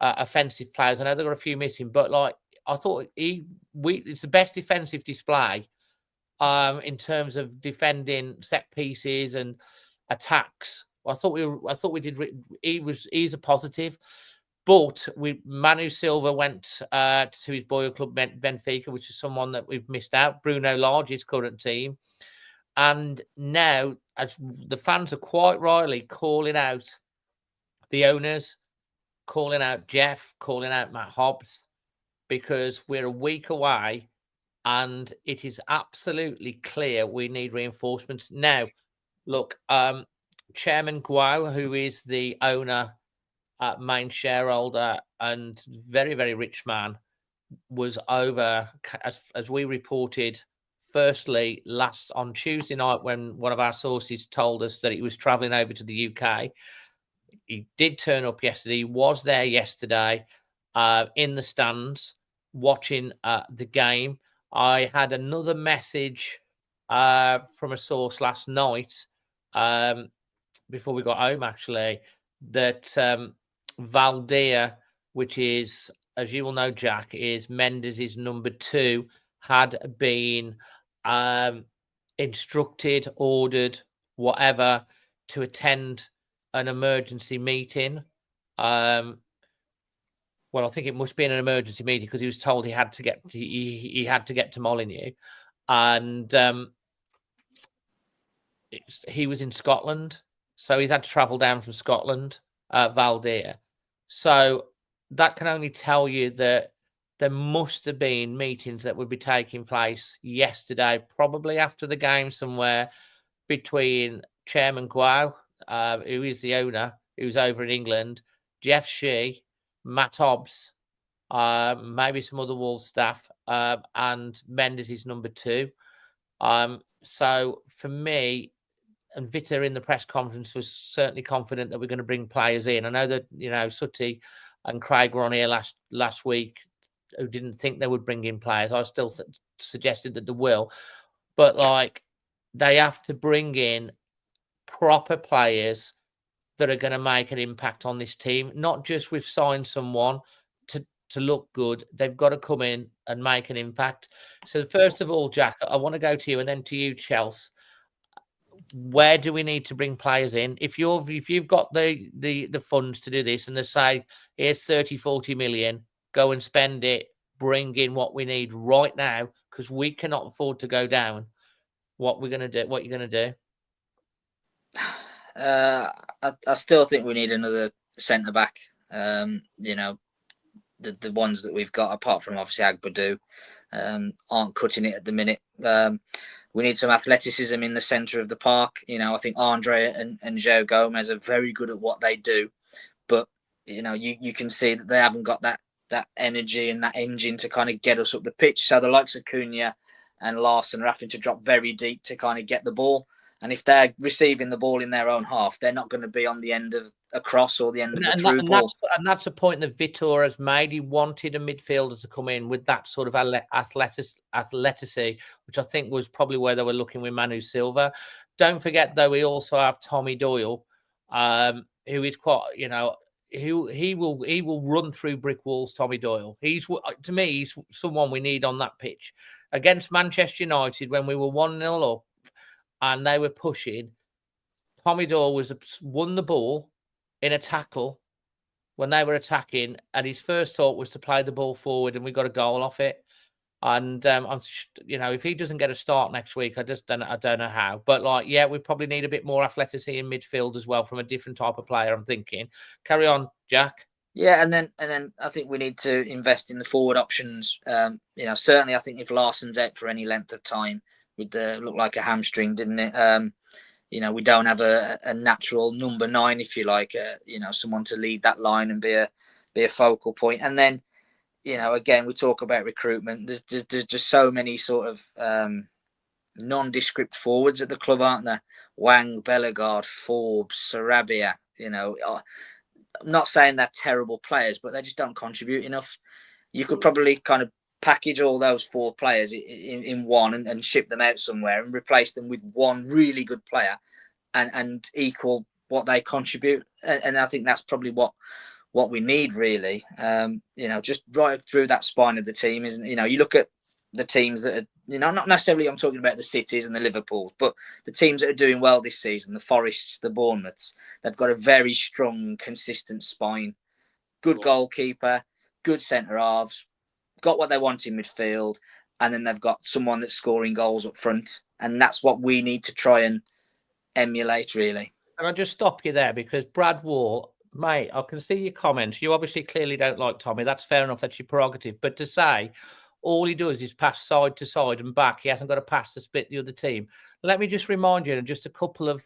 offensive players. I know there were a few missing, but I thought it's the best defensive display in terms of defending set pieces and attacks. I thought we did. He's a positive, but Manu Silva went to his boyhood club Benfica, which is someone that we've missed out. Bruno Lage, his current team, and now as the fans are quite rightly calling out the owners, calling out Jeff, calling out Matt Hobbs, because we're a week away. And it is absolutely clear we need reinforcements. Now, look, Chairman Guo, who is the owner, main shareholder, and very, very rich man, was over, as we reported, firstly, last on Tuesday night when one of our sources told us that he was travelling over to the UK. He did turn up yesterday. He was there yesterday in the stands watching the game. I had another message from a source last night before we got home, actually, that Valdia, which is, as you will know, Jack, is Mendes' number 2, had been instructed, ordered, whatever, to attend an emergency meeting. Well, I think it must be an emergency meeting because he was told he had to get to Molineux, and he was in Scotland, so he's had to travel down from Scotland, Valdir. So that can only tell you that there must have been meetings that would be taking place yesterday, probably after the game somewhere, between Chairman Guo, who is the owner, who's over in England, Jeff Shee, Matt Hobbs, maybe some other Wolves staff, and Mendes is number 2. So for me, and Vita in the press conference was certainly confident that we're going to bring players in. I know that, you know, Sutty and Craig were on here last week who didn't think they would bring in players. I still suggested that they will, but like they have to bring in proper players that are going to make an impact on this team, not just we've signed someone to look good. They've got to come in and make an impact. So first of all, Jack, I want to go to you and then to you, Chelsea. Where do we need to bring players in? If you've got the funds to do this and they say, here's 30-40 million, go and spend it, bring in what we need right now, because we cannot afford to go down. What we're going to do? What you're going to do? I still think we need another centre back. You know, the ones that we've got, apart from obviously Agbadu, aren't cutting it at the minute. We need some athleticism in the centre of the park. You know, I think Andre and Joe Gomez are very good at what they do, but you know, you can see that they haven't got that energy and that engine to kind of get us up the pitch. So the likes of Cunha and Larson are having to drop very deep to kind of get the ball. And if they're receiving the ball in their own half, they're not going to be on the end of a cross or the end of a through ball. That's a point that Vitor has made. He wanted a midfielder to come in with that sort of athleticity, which I think was probably where they were looking with Manu Silva. Don't forget, though, we also have Tommy Doyle, who is quite, you know, he will run through brick walls. Tommy Doyle. To me, he's someone we need on that pitch. Against Manchester United, when we were 1-0 up and they were pushing, Tommy Doyle won the ball in a tackle when they were attacking, and his first thought was to play the ball forward, and we got a goal off it. And you know, if he doesn't get a start next week, I don't know how. But like, yeah, we probably need a bit more athleticism in midfield as well from a different type of player. I'm thinking. Carry on, Jack. Yeah, and then I think we need to invest in the forward options. You know, certainly I think if Larson's out for any length of time, would look like a hamstring, didn't it? You know, we don't have a natural number 9, if you like. You know, someone to lead that line and be a focal point. And then, you know, again, we talk about recruitment. There's just so many sort of nondescript forwards at the club, aren't there? Wang, Bellegarde, Forbes, Sarabia. You know, I'm not saying they're terrible players, but they just don't contribute enough. You could probably kind of package all those 4 players in one and ship them out somewhere and replace them with one really good player and equal what they contribute. And I think that's probably what we need, really. You know, just right through that spine of the team, isn't, you know, you look at the teams that are, you know, not necessarily I'm talking about the Cities and the Liverpools, but the teams that are doing well this season, the Forests, the Bournemouths, they've got a very strong, consistent spine, good goalkeeper, good centre halves, got what they want in midfield, and then they've got someone that's scoring goals up front, and that's what we need to try and emulate, really. And I'll just stop you there because Brad Wall, mate, I can see your comments. You obviously clearly don't like Tommy. That's fair enough. That's your prerogative. But to say all he does is pass side to side and back, he hasn't got a pass to split the other team. Let me just remind you of just a couple of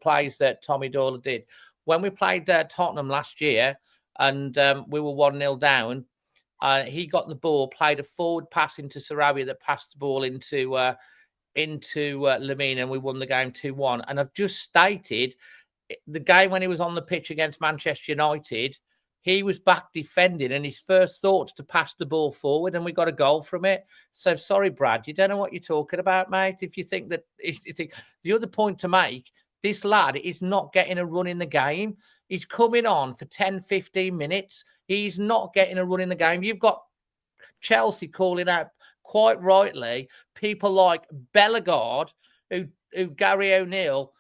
plays that Tommy Doyle did when we played Tottenham last year, and we were 1-0 down. He got the ball, played a forward pass into Sarabia that passed the ball into Lamine, and we won the game 2-1. And I've just stated the game when he was on the pitch against Manchester United, he was back defending, and his first thoughts to pass the ball forward, and we got a goal from it. So sorry, Brad, you don't know what you're talking about, mate. If you think that, the other point to make, this lad is not getting a run in the game. He's coming on for 10, 15 minutes. He's not getting a run in the game. You've got Chelsea calling out, quite rightly, people like Bellegarde, who Gary O'Neill,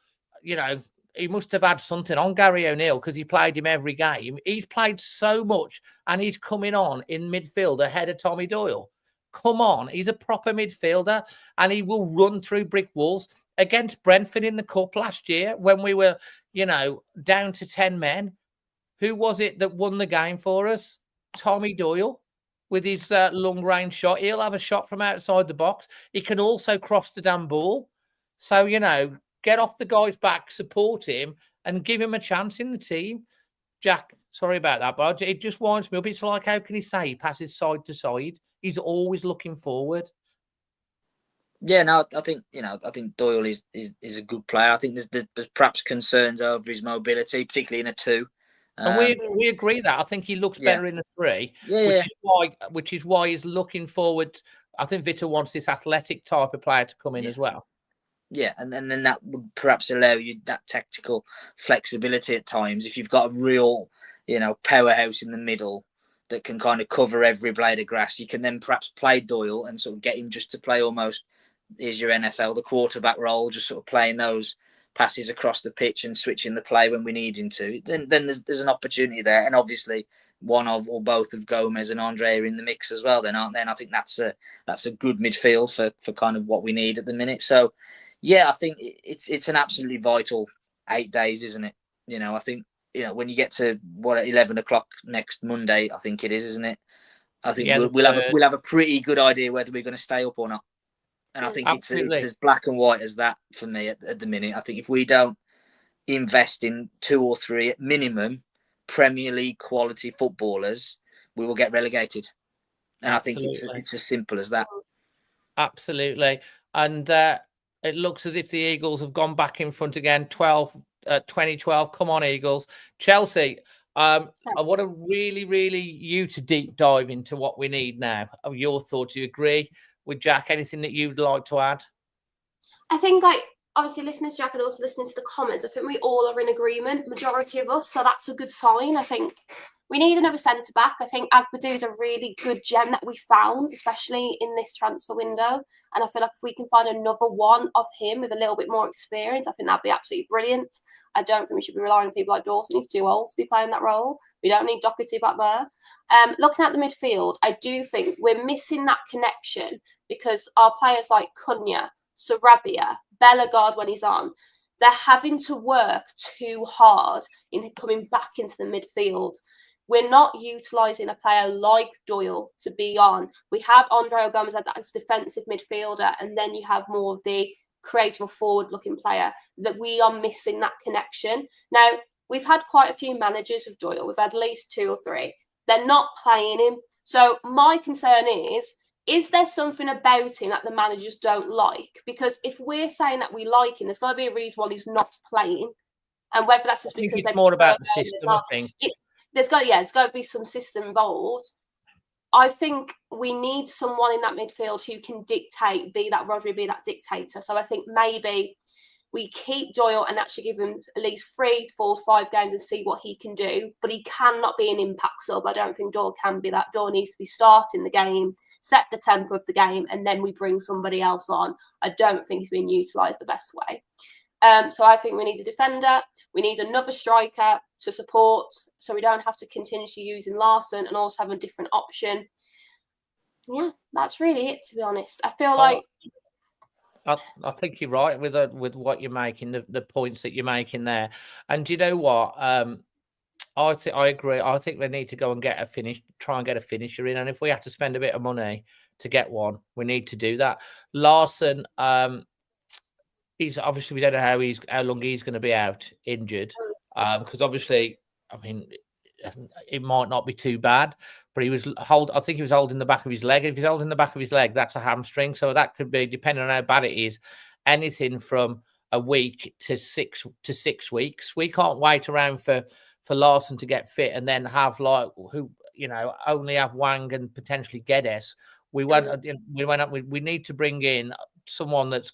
you know, he must have had something on Gary O'Neill because he played him every game. He's played so much, and he's coming on in midfield ahead of Tommy Doyle. Come on, he's a proper midfielder, and he will run through brick walls. Against Brentford in the Cup last year, when we were, you know, down to 10 men, who was it that won the game for us? Tommy Doyle with his long-range shot. He'll have a shot from outside the box. He can also cross the damn ball. So, you know, get off the guy's back, support him, and give him a chance in the team. Jack, sorry about that, but it just winds me up. It's like, how can he say he passes side to side? He's always looking forward. Yeah, no, I think Doyle is a good player. I think there's perhaps concerns over his mobility, particularly in a 2. And we agree that. I think he looks better in a 3, Yeah, which is why he's looking forward. I think Vita wants this athletic type of player to come in as well. Yeah, and then that would perhaps allow you that tactical flexibility at times. If you've got a real, powerhouse in the middle that can kind of cover every blade of grass, you can then perhaps play Doyle and sort of get him just to play almost is your NFL, the quarterback role, just sort of playing those passes across the pitch and switching the play when we need him to. Then there's an opportunity there, and obviously one of or both of Gomez and Andre are in the mix as well. Then aren't they? And I think that's a good midfield for kind of what we need at the minute. So yeah, I think it's an absolutely vital 8 days, isn't it? I think when you get to 11 o'clock next Monday, I think it is, isn't it? I think we'll have a pretty good idea whether we're going to stay up or not. And I think it's as black and white as that for me at the minute. I think if we don't invest in 2 or 3 at minimum Premier League quality footballers, we will get relegated. And Absolutely. I think it's as simple as that. Absolutely. And it looks as if the Eagles have gone back in front again, 2012. Come on, Eagles. Chelsea, I want to really you to deep dive into what we need now. Your thoughts, do you agree with Jack? Anything that you'd like to add? I think, obviously listening to Jack and also listening to the comments, I think we all are in agreement, majority of us, so that's a good sign. I think we need another centre-back. I think Agbadou is a really good gem that we found, especially in this transfer window, and I feel like if we can find another one of him with a little bit more experience, I think that'd be absolutely brilliant. I don't think we should be relying on people like Dawson. He's too old to be playing that role. We don't need Doherty back there. Looking at the midfield, I do think we're missing that connection because our players like Cunha, Sarabia, Bellegarde when he's on, they're having to work too hard in coming back into the midfield. We're not utilising a player like Doyle to be on. We have Andre Gomez as defensive midfielder, and then you have more of the creative forward-looking player. That we are missing that connection. Now, we've had quite a few managers with Doyle. We've had at least 2 or 3. They're not playing him. So my concern is there something about him that the managers don't like? Because if we're saying that we like him, there's got to be a reason why he's not playing. And whether that's just because it's more about the system, I think. There's got to be some system involved. I think we need someone in that midfield who can dictate, be that Rodri, be that dictator. So I think maybe we keep Doyle and actually give him at least 3, 4, 5 games and see what he can do. But he cannot be an impact sub. I don't think Doyle can be that. Doyle needs to be starting the game, set the tempo of the game, and then we bring somebody else on. I don't think he's being utilised the best way. So I think we need a defender. We need another striker to support so we don't have to continuously using Larson and also have a different option. Yeah, that's really it, to be honest. I feel like... I think you're right with what you're making, the points that you're making there. And do you know what? I agree. I think they need to go and try and get a finisher in. And if we have to spend a bit of money to get one, we need to do that. Larson, he's obviously, we don't know how long he's going to be out injured. Because obviously, I mean, it might not be too bad, but I think he was holding the back of his leg. If he's holding the back of his leg, that's a hamstring. So that could be, depending on how bad it is, anything from a week to 6 weeks. We can't wait around for Larson to get fit and then have only have Wang and potentially Guedes. We need to bring in someone that's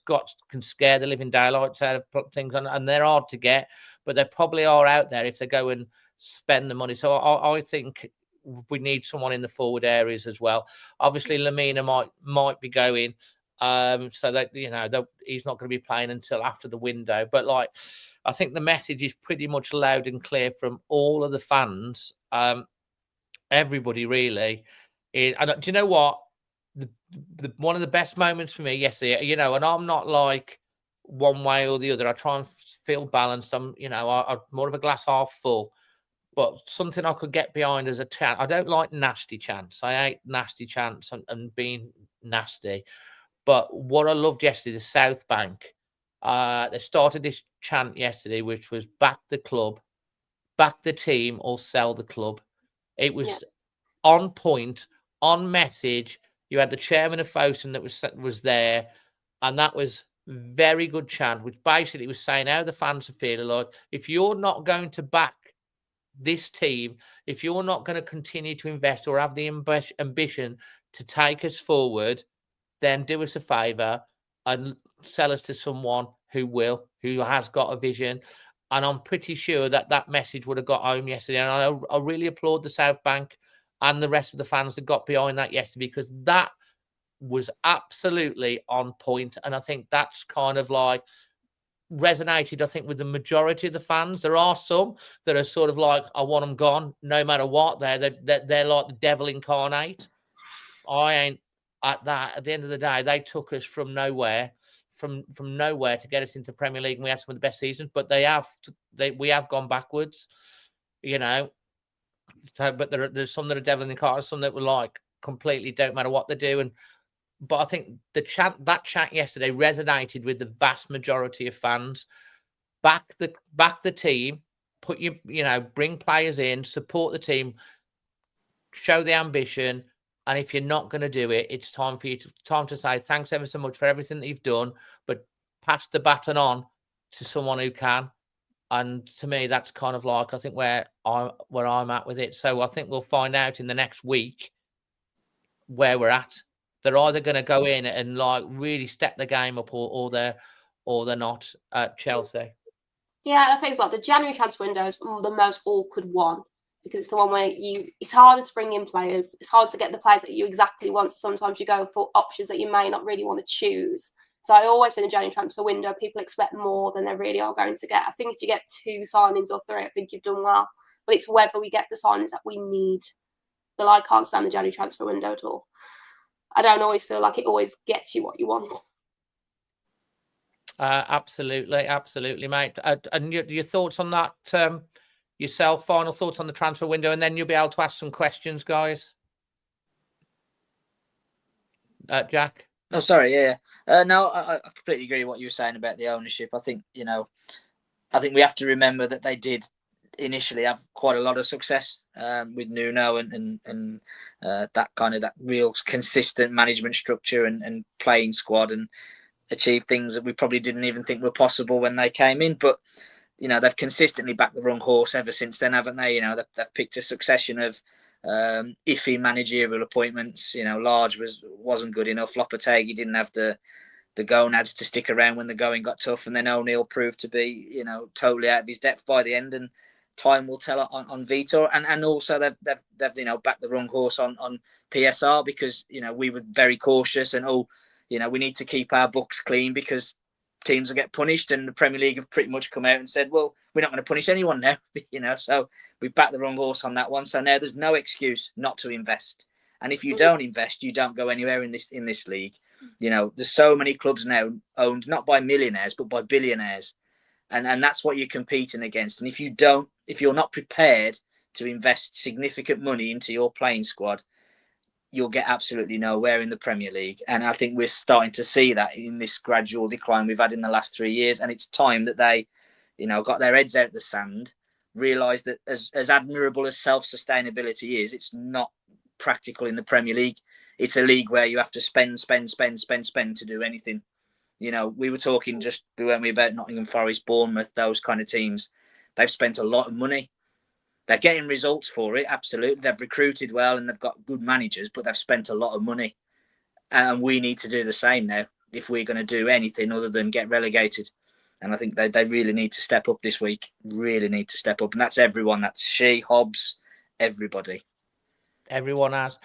can scare the living daylights out of things, and they're hard to get, but they probably are out there if they go and spend the money. So I think we need someone in the forward areas as well. Obviously, Lamina might be going, so that he's not going to be playing until after the window. But I think the message is pretty much loud and clear from all of the fans, everybody really. And do you know what? One of the best moments for me yesterday, and I'm not like one way or the other. I try and feel balanced. I'm more of a glass half full. But something I could get behind as a chant. I don't like nasty chants. I hate nasty chants and being nasty. But what I loved yesterday, the South Bank, they started this chant yesterday, which was back the club, back the team, or sell the club. It was on point, on message. You had the chairman of Fosun that was there. and that was very good chant, which basically was saying how the fans are feeling. Like, if you're not going to back this team, if you're not going to continue to invest or have the ambition to take us forward, then do us a favour and sell us to someone who has got a vision. And I'm pretty sure that message would have got home yesterday. And I really applaud the South Bank and the rest of the fans that got behind that yesterday, because that was absolutely on point. And I think that's kind of like resonated, I think, with the majority of the fans. There are some that are sort of like, I want them gone no matter what. They're like the devil incarnate. I ain't at that. At the end of the day, they took us from nowhere to get us into Premier League, and we had some of the best seasons. But we have gone backwards, you know. So, but there's some that are devil incarnate, some that were like completely don't matter what they do. But I think that chat yesterday resonated with the vast majority of fans. Back the team, bring players in, support the team, show the ambition. And if you're not going to do it, it's time for you to say thanks ever so much for everything that you've done, but pass the baton on to someone who can. And to me, that's kind of like, I think, where I'm at with it. So I think we'll find out in the next week where we're at. They're either going to go in and like really step the game up, or they're not at Chelsea. Yeah, I think the January transfer window is the most awkward one, because it's the one where it's harder to bring in players. It's harder to get the players that you exactly want. So sometimes you go for options that you may not really want to choose. So I always think the January transfer window, people expect more than they really are going to get. I think if you get 2 signings or 3, I think you've done well. But it's whether we get the signings that we need. But I can't stand the January transfer window at all. I don't always feel like it always gets you what you want. Absolutely, mate. And your thoughts on that yourself? Final thoughts on the transfer window, and then you'll be able to ask some questions, guys. Jack? Oh, sorry, yeah. No, I completely agree with what you were saying about the ownership. I think we have to remember that they did initially have quite a lot of success with Nuno and that real consistent management structure and playing squad, and achieved things that we probably didn't even think were possible when they came in. But they've consistently backed the wrong horse ever since then, haven't they? They've picked a succession of iffy managerial appointments. Large wasn't good enough. Lopetegui didn't have the gonads to stick around when the going got tough, and then O'Neill proved to be totally out of his depth by the end. And time will tell on Vitor, and also they've backed the wrong horse on PSR, because we were very cautious and we need to keep our books clean because teams will get punished, and the Premier League have pretty much come out and said, well, we're not going to punish anyone now. So we've backed the wrong horse on that one. So now there's no excuse not to invest. And if you don't invest, you don't go anywhere in this league. There's so many clubs now owned not by millionaires but by billionaires, and that's what you're competing against. And if you're not prepared to invest significant money into your playing squad, you'll get absolutely nowhere in the Premier League. And I think we're starting to see that in this gradual decline we've had in the last 3 years. And it's time that they, got their heads out of the sand, realised that as admirable as self-sustainability is, it's not practical in the Premier League. It's a league where you have to spend to do anything. We were talking weren't we, about Nottingham Forest, Bournemouth, those kind of teams. They've spent a lot of money. They're getting results for it, absolutely. They've recruited well and they've got good managers, but they've spent a lot of money. And we need to do the same now if we're going to do anything other than get relegated. And I think they really need to step up this week. Really need to step up. And that's everyone. That's Shea, Hobbs, everybody. Everyone has.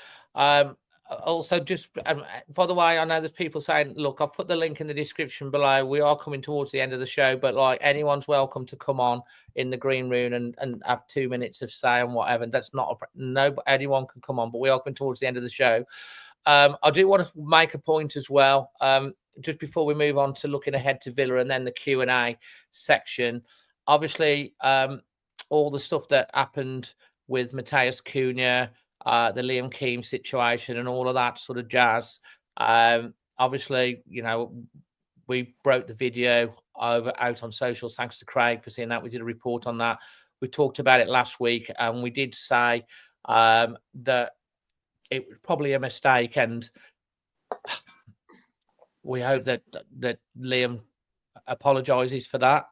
Also, just by the way, I know there's people saying, look, I'll put the link in the description below. We are coming towards the end of the show, but like, anyone's welcome to come on in the green room and have 2 minutes of say on whatever. That's not anyone can come on, but we are coming towards the end of the show. I do want to make a point as well, just before we move on to looking ahead to Villa and then the Q&A section. Obviously, all the stuff that happened with Matheus Cunha, the Liam Keane situation and all of that sort of jazz. Obviously, we broke the video out on socials. Thanks to Craig for seeing that. We did a report on that. We talked about it last week, and we did say that it was probably a mistake. And we hope that Liam apologises for that.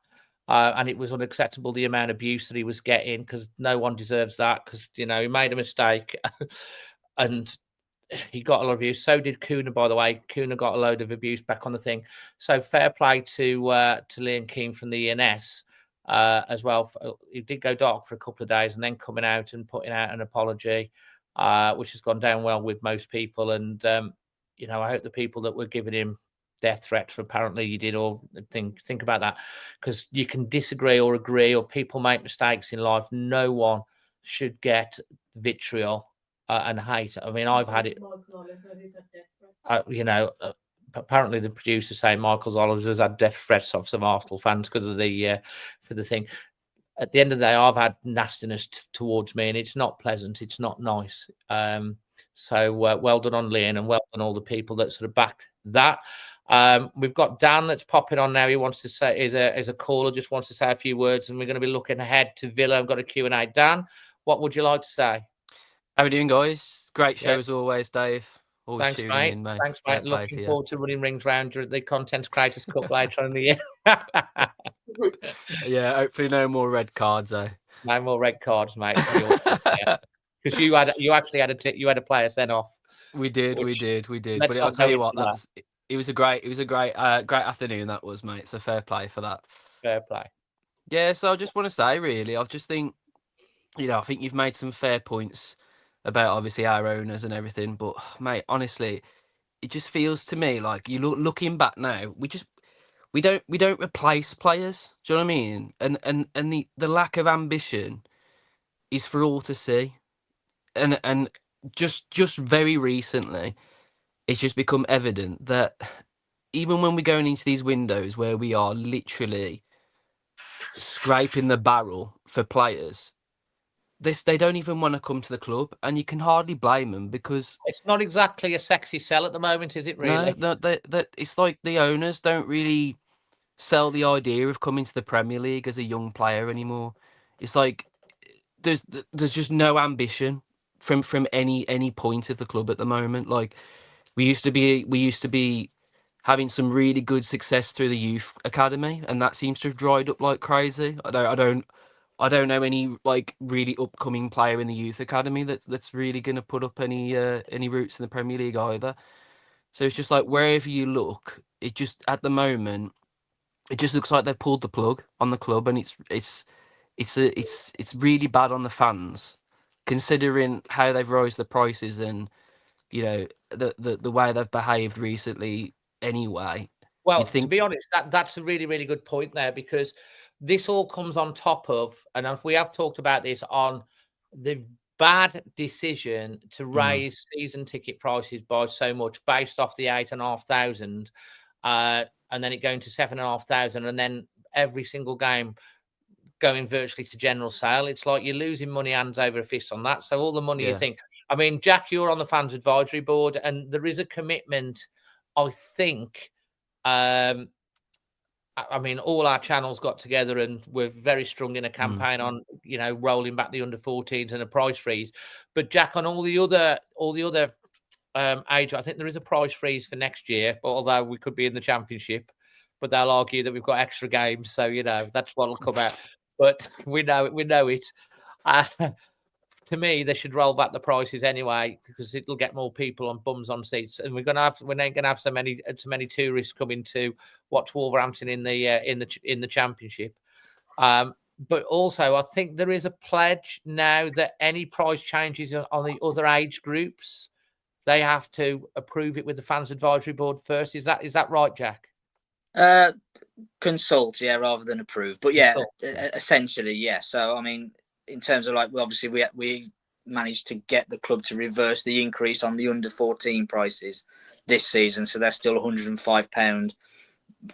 And it was unacceptable, the amount of abuse that he was getting, because no one deserves that, because, you know, he made a mistake and he got a lot of abuse. So did Kuna, by the way. Kuna got a load of abuse back on the thing. So fair play to Liam Keane from the ENS as well. He did go dark for a couple of days and then coming out and putting out an apology, which has gone down well with most people. And, you know, I hope the people that were giving him death threats, apparently you did all think about that, because you can disagree or agree, or people make mistakes in life. No one should get vitriol and hate. I mean, I've had it. You know, apparently the producer saying Michael Oliver has had death threats of some Arsenal fans because of the for the thing. At the end of the day, I've had nastiness towards me, and it's not pleasant. It's not nice. So well done on Liam, and well done all the people that sort of backed that. We've got Dan that's popping on now. He wants to say, is a caller, just wants to say a few words, and we're going to be looking ahead to Villa. I've got a Q&A. Dan, what would you like to say? How are we doing, guys? Great show as always, Dave. Always Thanks, tuning mate. in, mate. Thanks, mate. Looking forward to running rings round the Content Creators Cup later on in the year. Yeah, hopefully no more red cards, though. No more red cards, mate. Because you actually had a player sent off. We did. But I'll tell you what, it was a great afternoon that was, mate. So fair play for that. Fair play. Yeah. So I just want to say, really, I just think, you know, I think you've made some fair points about obviously our owners and everything, but mate, honestly, it just feels to me like looking back now, we don't replace players. Do you know what I mean? And the lack of ambition is for all to see. And just very recently, it's just become evident that even when we're going into these windows where we are literally scraping the barrel for players, they don't even want to come to the club, and you can hardly blame them, because it's not exactly a sexy sell at the moment, is it? Really? No, it's like the owners don't really sell the idea of coming to the Premier League as a young player anymore. It's like there's just no ambition from any point of the club at the moment. Like we used to be having some really good success through the youth academy, and that seems to have dried up like crazy. I don't know any like really upcoming player in the youth academy that's really going to put up any roots in the Premier League either. So it's just like wherever you look, it just at the moment it just looks like they've pulled the plug on the club, and it's really bad on the fans, considering how they've raised the prices and, you know, the way they've behaved recently anyway. Well, to be honest, that's a really, really good point there, because this all comes on top of, and if we have talked about this, on the bad decision to raise season ticket prices by so much based off the 8,500, and then it going to 7,500, and then every single game going virtually to general sale. It's like you're losing money hands over a fist on that. So all the money you think, I mean, Jack, you're on the fans advisory board, and there is a commitment, I think. I mean, all our channels got together and we're very strong in a campaign on, you know, rolling back the under-14s and a price freeze. But Jack, on all the other age, I think there is a price freeze for next year, although we could be in the Championship. But they'll argue that we've got extra games, so you know that's what'll come out. But we know it. To me, they should roll back the prices anyway, because it'll get more people on bums on seats, and we ain't gonna have so many tourists coming to watch Wolverhampton in the Championship. But also, I think there is a pledge now that any price changes on the other age groups, they have to approve it with the fans advisory board first. Is that right, Jack? Consult, yeah, rather than approve. But yeah, essentially, yeah. So I mean, in terms of like, obviously we managed to get the club to reverse the increase on the under-14 prices this season, so they're still £105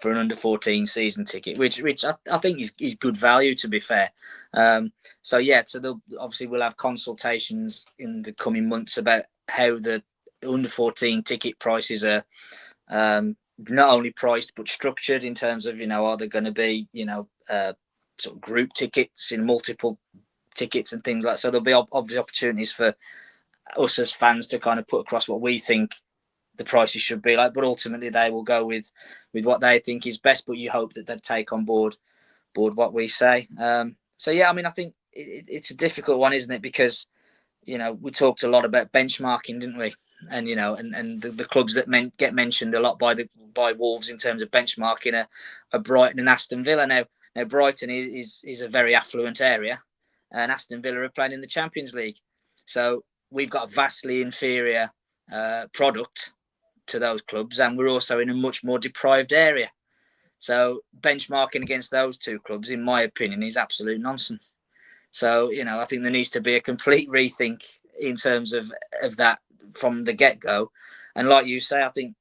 for an under-14 season ticket, which I think is good value, to be fair. So yeah, so obviously we'll have consultations in the coming months about how the under-14 ticket prices are not only priced but structured, in terms of, you know, are there going to be, you know, sort of group tickets in multiple tickets and things like that. So there'll be obvious opportunities for us as fans to kind of put across what we think the prices should be like. But ultimately, they will go with what they think is best. But you hope that they take on board what we say. So yeah, I mean, I think it's a difficult one, isn't it? Because we talked a lot about benchmarking, didn't we? And and the clubs that get mentioned a lot by Wolves in terms of benchmarking are Brighton and Aston Villa. Now Brighton is a very affluent area, and Aston Villa are playing in the Champions League. So we've got a vastly inferior product to those clubs, and we're also in a much more deprived area. So benchmarking against those two clubs, in my opinion, is absolute nonsense. So, I think there needs to be a complete rethink in terms of that from the get-go. And like you say, I think,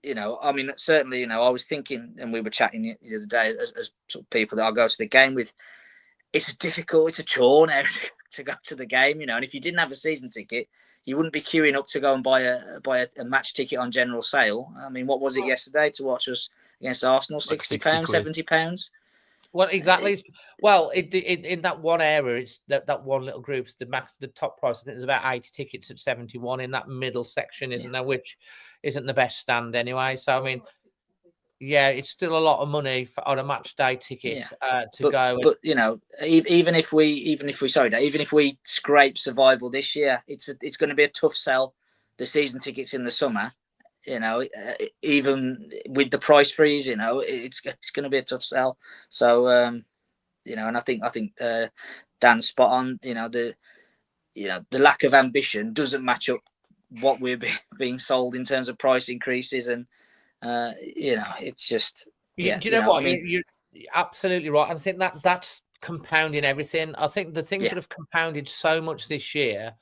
I mean, certainly, I was thinking, and we were chatting the other day as sort of people that I'll go to the game with, it's a chore now to go to the game, and if you didn't have a season ticket, you wouldn't be queuing up to go and buy a match ticket on general sale. I mean, what was it yesterday to watch us against Arsenal? Like £60, £70? Well, exactly. Well, in that one area, it's that one little group's the top price. I think there's about 80 tickets at 71 in that middle section, isn't there? Which isn't the best stand anyway. So I mean, yeah, it's still a lot of money on a match day ticket go. But even if we scrape survival this year, it's going to be a tough sell. The season tickets in the summer, even with the price freeze, it's going to be a tough sell. So and I think Dan's spot on. The lack of ambition doesn't match up what we're being sold in terms of price increases, and it's just. Do you know what? I mean, you're absolutely right. I think that's compounding everything. I think the things that have compounded so much this year,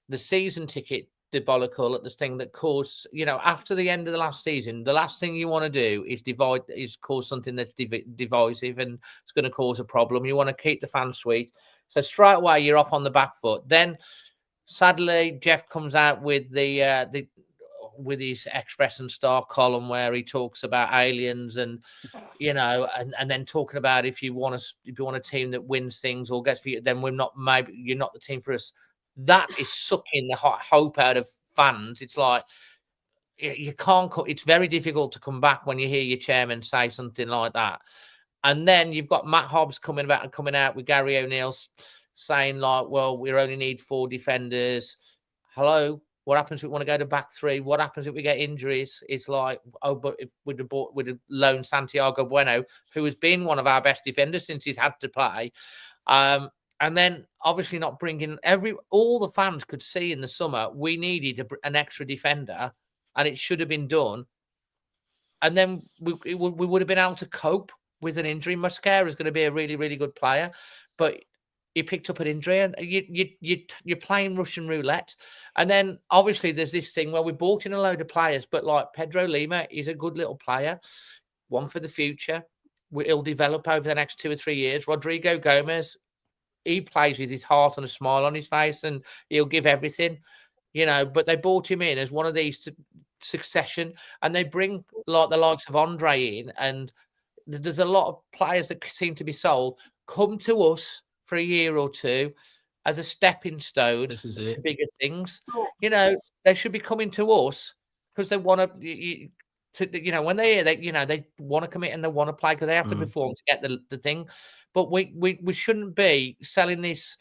the season ticket debacle at this thing that caused, after the end of the last season, the last thing you want to do is cause something that's divisive and it's going to cause a problem. You want to keep the fans sweet. So straight away, you're off on the back foot. Then, sadly, Jeff comes out with with his Express and Star column where he talks about aliens and and then talking about if you want a team that wins things or gets for you, then you're not the team for us. That is sucking the hope out of fans. It's like you can't. It's very difficult to come back when you hear your chairman say something like that. And then you've got Matt Hobbs coming out with Gary O'Neill saying like, "Well, we only need 4 defenders." Hello. What happens if we want to go to back 3? What happens if we get injuries? It's like, but if we'd have loaned Santiago Bueno, who has been one of our best defenders since he's had to play, and then obviously not bringing all the fans could see in the summer we needed an extra defender, and it should have been done. And then we would have been able to cope with an injury. Mosquera is going to be a really, really good player, but he picked up an injury, and you're playing Russian roulette. And then obviously there's this thing where we bought in a load of players, but like Pedro Lima is a good little player, one for the future. He'll develop over the next 2 or 3 years. Rodrigo Gomez, he plays with his heart and a smile on his face, and he'll give everything, But they bought him in as one of these succession, and they bring like the likes of Andre in, and there's a lot of players that seem to be sold. Come to us for a year or two as a stepping stone to bigger things. They should be coming to us because they want to, when they hear that, they want to commit and they want to play because they have to perform to get the thing. But we shouldn't be selling this.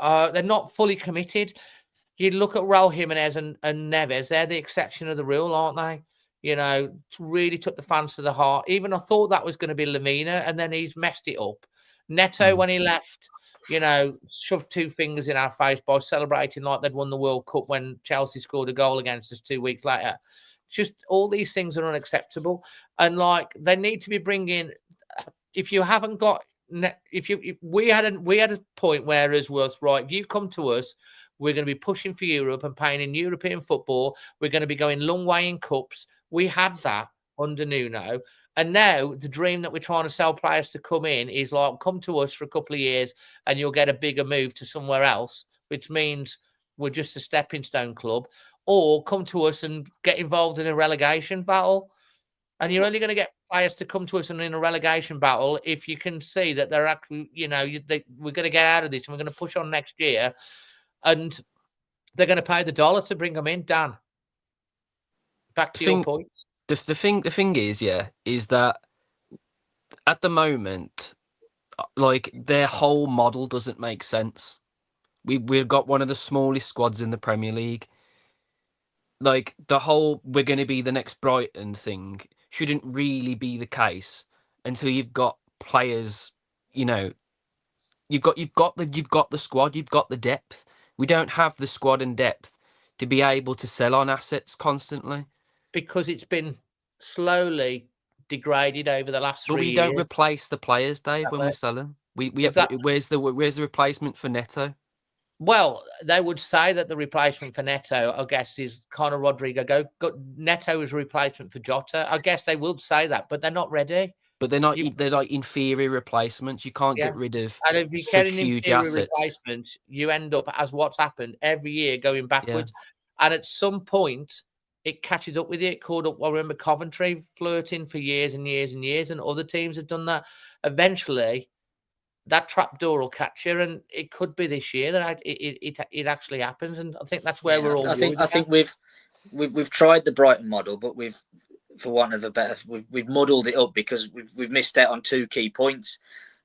They're not fully committed. You look at Raul Jimenez and Neves, they're the exception of the rule, aren't they? Really took the fans to the heart. Even I thought that was going to be Lamina, and then he's messed it up. Neto, when he left, shoved 2 fingers in our face by celebrating like they'd won the World Cup when Chelsea scored a goal against us 2 weeks later. Just all these things are unacceptable. And like they need to be bringing, if you haven't got, if we had a point where us was right, if you come to us, we're going to be pushing for Europe and playing in European football. We're going to be going long way in cups. We had that under Nuno. And now the dream that we're trying to sell players to come in is like, come to us for a couple of years and you'll get a bigger move to somewhere else, which means we're just a stepping stone club, or come to us and get involved in a relegation battle. And you're only going to get players to come to us in a relegation battle if you can see that they're actually, we're going to get out of this and we're going to push on next year. And they're going to pay the dollar to bring them in, Dan. back to your point. The thing is that at the moment, like, their whole model doesn't make sense. We've got one of the smallest squads in the Premier League. Like, the whole "we're going to be the next Brighton" thing shouldn't really be the case until you've got players. You know, you've got the squad, you've got the depth. We don't have the squad and depth to be able to sell on assets constantly, because it's been slowly degraded over the last 3 but we years. don't replace the players, Dave, when we Exactly. sell them. Exactly. Where's the replacement for Neto? Well, they would say that the replacement for Neto, I guess, is Conor Rodrigo. Neto is a replacement for Jota. I guess they would say that, but they're not ready. But they're like inferior replacements. You can't get rid of And if you such get an huge inferior assets. replacement, you end up, as what's happened every year, going backwards. And at some point, it catches up with you. It caught up. I remember Coventry flirting for years and years and years, and other teams have done that. Eventually, that trapdoor will catch you, and it could be this year that it actually happens. And I think that's where we're all. I think we've tried the Brighton model, but we've, for want of a better, we've muddled it up because we've missed out on 2 key points.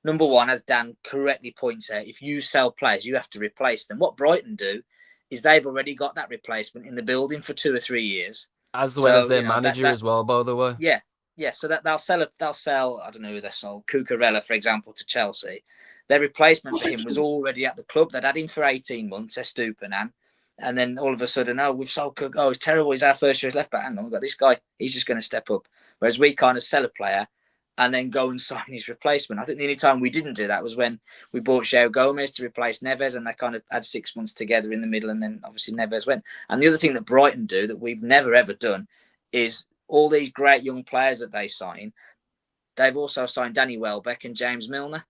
Number one, as Dan correctly points out, if you sell players, you have to replace them. What Brighton do is they've already got that replacement in the building for 2 or 3 years, as well as their manager as well. By the way, yeah. So that they'll sell. I don't know who they sold, Cucurella, for example, to Chelsea. Their replacement for him was already at the club. They'd had him for 18 months, Estupinan. And then all of a sudden, we've sold Cook. Oh, it's terrible. He's our first choice left back. Hang on, we've got this guy. He's just going to step up. Whereas we kind of sell a player and then go and sign his replacement. I think the only time we didn't do that was when we bought João Gomez to replace Neves, and they kind of had 6 months together in the middle, and then obviously Neves went. And the other thing that Brighton do that we've never, ever done is all these great young players that they sign, they've also signed Danny Welbeck and James Milner.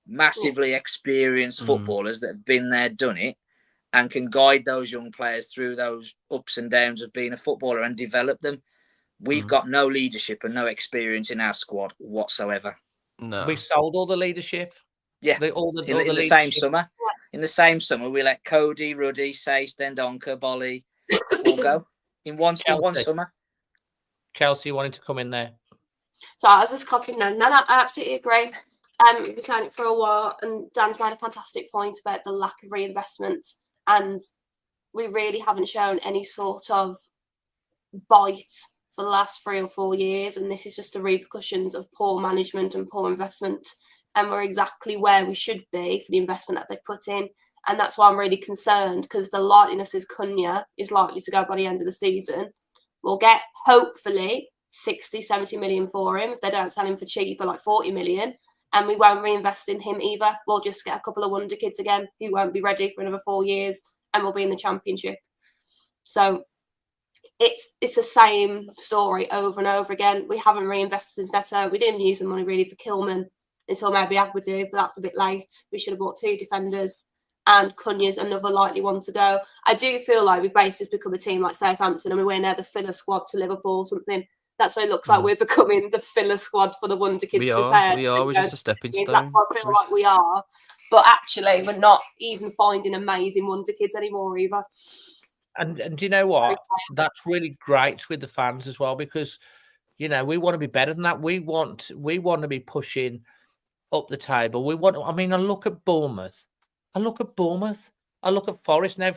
Massively experienced footballers that have been there, done it, and can guide those young players through those ups and downs of being a footballer and develop them. We've got no leadership and no experience in our squad whatsoever. No, we sold all the leadership. Yeah, in the same summer. In the same summer, we let Cody, Ruddy, Sace, Dendonka, Bolly all go in one summer. Chelsea wanted to come in there. So I was just copying them. No, I absolutely agree. We've been saying it for a while, and Dan's made a fantastic point about the lack of reinvestment, and we really haven't shown any sort of bite for the last 3 or 4 years, and this is just the repercussions of poor management and poor investment, and we're exactly where we should be for the investment that they've put in, and that's why I'm really concerned, because the likeliness is Cunha is likely to go by the end of the season. We'll get, hopefully, 60, 70 million for him if they don't sell him for cheaper, like 40 million. And we won't reinvest in him either. We'll just get a couple of wonder kids again who won't be ready for another 4 years, and we'll be in the Championship. So it's the same story over and over again. We haven't reinvested in Neto. We didn't use the money really for Kilman until maybe Agbadu, but that's a bit late. We should have bought 2 defenders, and Cunha's another likely one to go. I do feel like we've basically become a team like Southampton, and we're now the filler squad to Liverpool or something. That's what it looks like. We're becoming the filler squad for the wonder kids. We are. We're just a stepping stone. That's what I feel like we are. But actually, we're not even finding amazing wonder kids anymore either. And do you know what? That's really great with the fans as well, because, we want to be better than that. We want to be pushing up the table. I look at Bournemouth. I look at Forest now.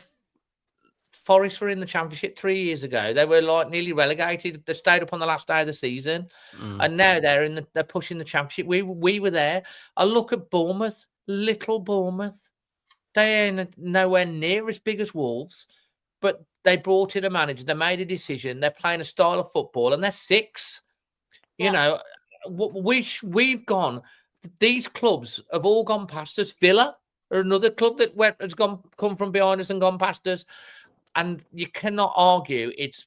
Forest were in the Championship 3 years ago. They were like nearly relegated. They stayed up on the last day of the season, and now they're pushing the Championship. We were there. I look at Bournemouth, little Bournemouth. They ain't nowhere near as big as Wolves, but they brought in a manager. They made a decision. They're playing a style of football, and they're 6. We've gone. These clubs have all gone past us. Villa or another club that has come from behind us and gone past us. And you cannot argue it's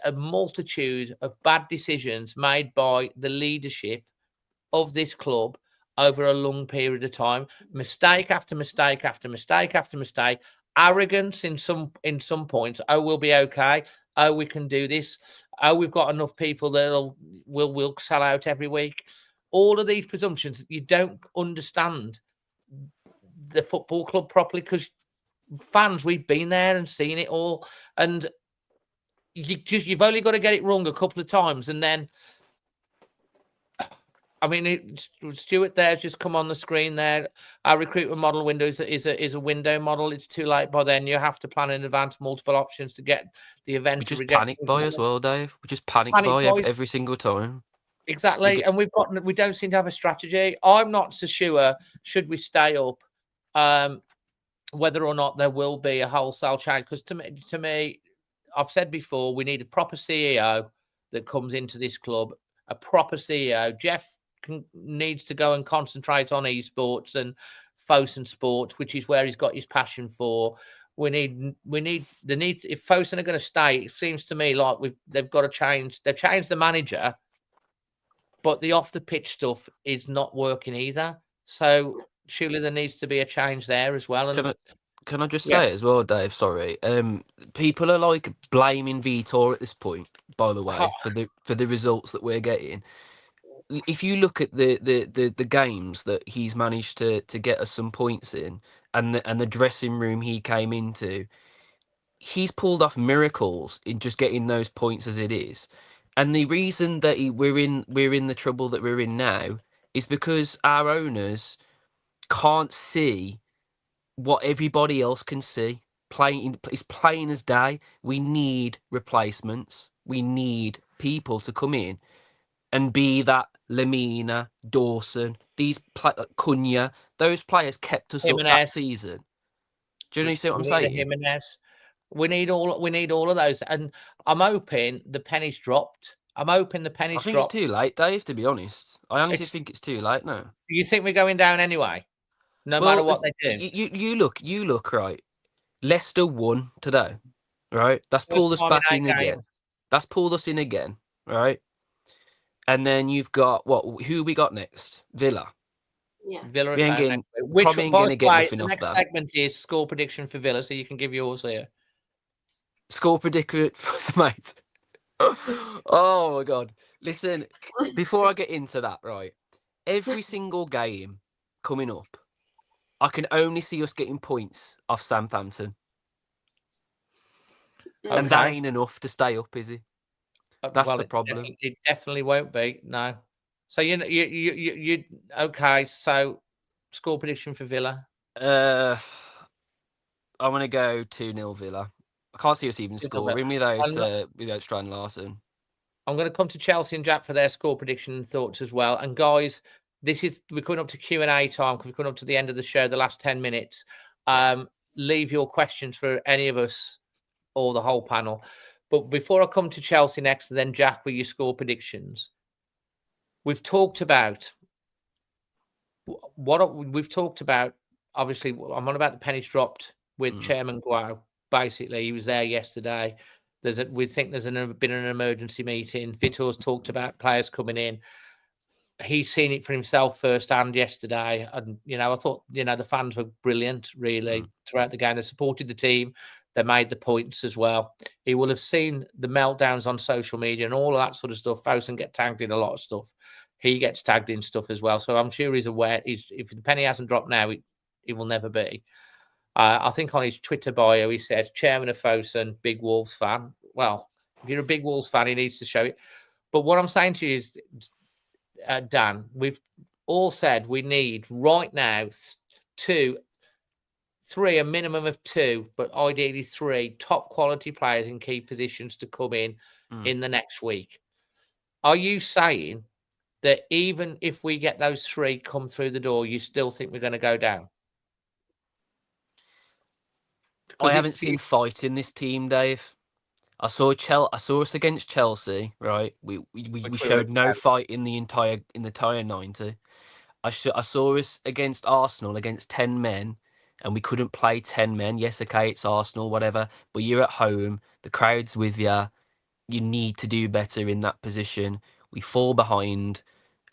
a multitude of bad decisions made by the leadership of this club over a long period of time. Mistake after mistake after mistake after mistake. Arrogance in some points. Oh, we'll be okay. Oh, we can do this. Oh, we've got enough people that will sell out every week. All of these presumptions, you don't understand the football club properly, because fans, we've been there and seen it all, and you've only got to get it wrong a couple of times, and then. I mean, Stuart there's just come on the screen there. Our recruitment model window is a window model. It's too late by then. You have to plan in advance, multiple options to get the event. We just panic buy as well, Dave. We just panic buy every single time. Exactly, and we don't seem to have a strategy. I'm not so sure. Should we stay up? Whether or not there will be a wholesale change, because to me, I've said before, we need a proper CEO that comes into this club. A proper CEO. Jeff needs to go and concentrate on esports and Fosun sports, which is where he's got his passion for. If Fosun are going to stay, it seems to me like they've got to change. They've changed the manager, but the off the pitch stuff is not working either. So surely there needs to be a change there as well. And can I just say as well, Dave? Sorry, people are like blaming Vitor at this point. By the way, for the results that we're getting. If you look at the games that he's managed to get us some points in, and the dressing room he came into, he's pulled off miracles in just getting those points as it is. And the reason that we're in the trouble that we're in now is because our owners can't see what everybody else can see. It's plain as day. We need replacements. We need people to come in and be that Lamina, Dawson, Cunha, those players kept us up that season. Do you see what I'm saying? Jimenez. We need all of those, and I'm hoping the penny's dropped. I think it's too late, Dave. To be honest, I honestly think it's too late now. Do you think we're going down anyway? No matter what they do. You look right. Leicester won today, right? That's pulled us back in again. That's pulled us in again, right? And then you've got who we got next? Villa. Yeah. Villa are next week. Which, by the way, the next segment is score prediction for Villa, so you can give yours here. Score prediction, mate. Oh my God! Listen, before I get into that, right? Every single game coming up, I can only see us getting points off Southampton, and that ain't enough to stay up, is it? That's the problem. It definitely won't be. No. So you okay? So score prediction for Villa. I'm gonna go 2-0 Villa. I can't see us even scoring without Strand Larson. I'm going to come to Chelsea and Jack for their score prediction and thoughts as well. And guys, we're coming up to Q&A time because we're coming up to the end of the show, the last 10 minutes. Leave your questions for any of us or the whole panel. But before I come to Chelsea next, then Jack, with your score predictions, we've talked about obviously, I'm on about the pennies dropped with Chairman Guo. Basically, he was there yesterday. We think there's been an emergency meeting. Vitor's talked about players coming in. He's seen it for himself firsthand yesterday. And, I thought, the fans were brilliant, really, throughout the game. They supported the team. They made the points as well. He will have seen the meltdowns on social media and all of that sort of stuff. Fosun get tagged in a lot of stuff. He gets tagged in stuff as well. So I'm sure he's aware. If the penny hasn't dropped now, it will never be. I think on his Twitter bio, he says, Chairman of Fosun, big Wolves fan. Well, if you're a big Wolves fan, he needs to show it. But what I'm saying to you is, Dan, we've all said we need right now 2, 3, a minimum of 2, but ideally 3 top quality players in key positions to come in the next week. Are you saying that even if we get those 3 come through the door, you still think we're going to go down? I haven't seen fight in this team, Dave. I saw us against Chelsea, right? We showed no fight in the entire 90. I saw us against Arsenal against 10 men, and we couldn't play 10 men. Yes, okay, it's Arsenal, whatever. But you're at home, the crowd's with you. You need to do better in that position. We fall behind,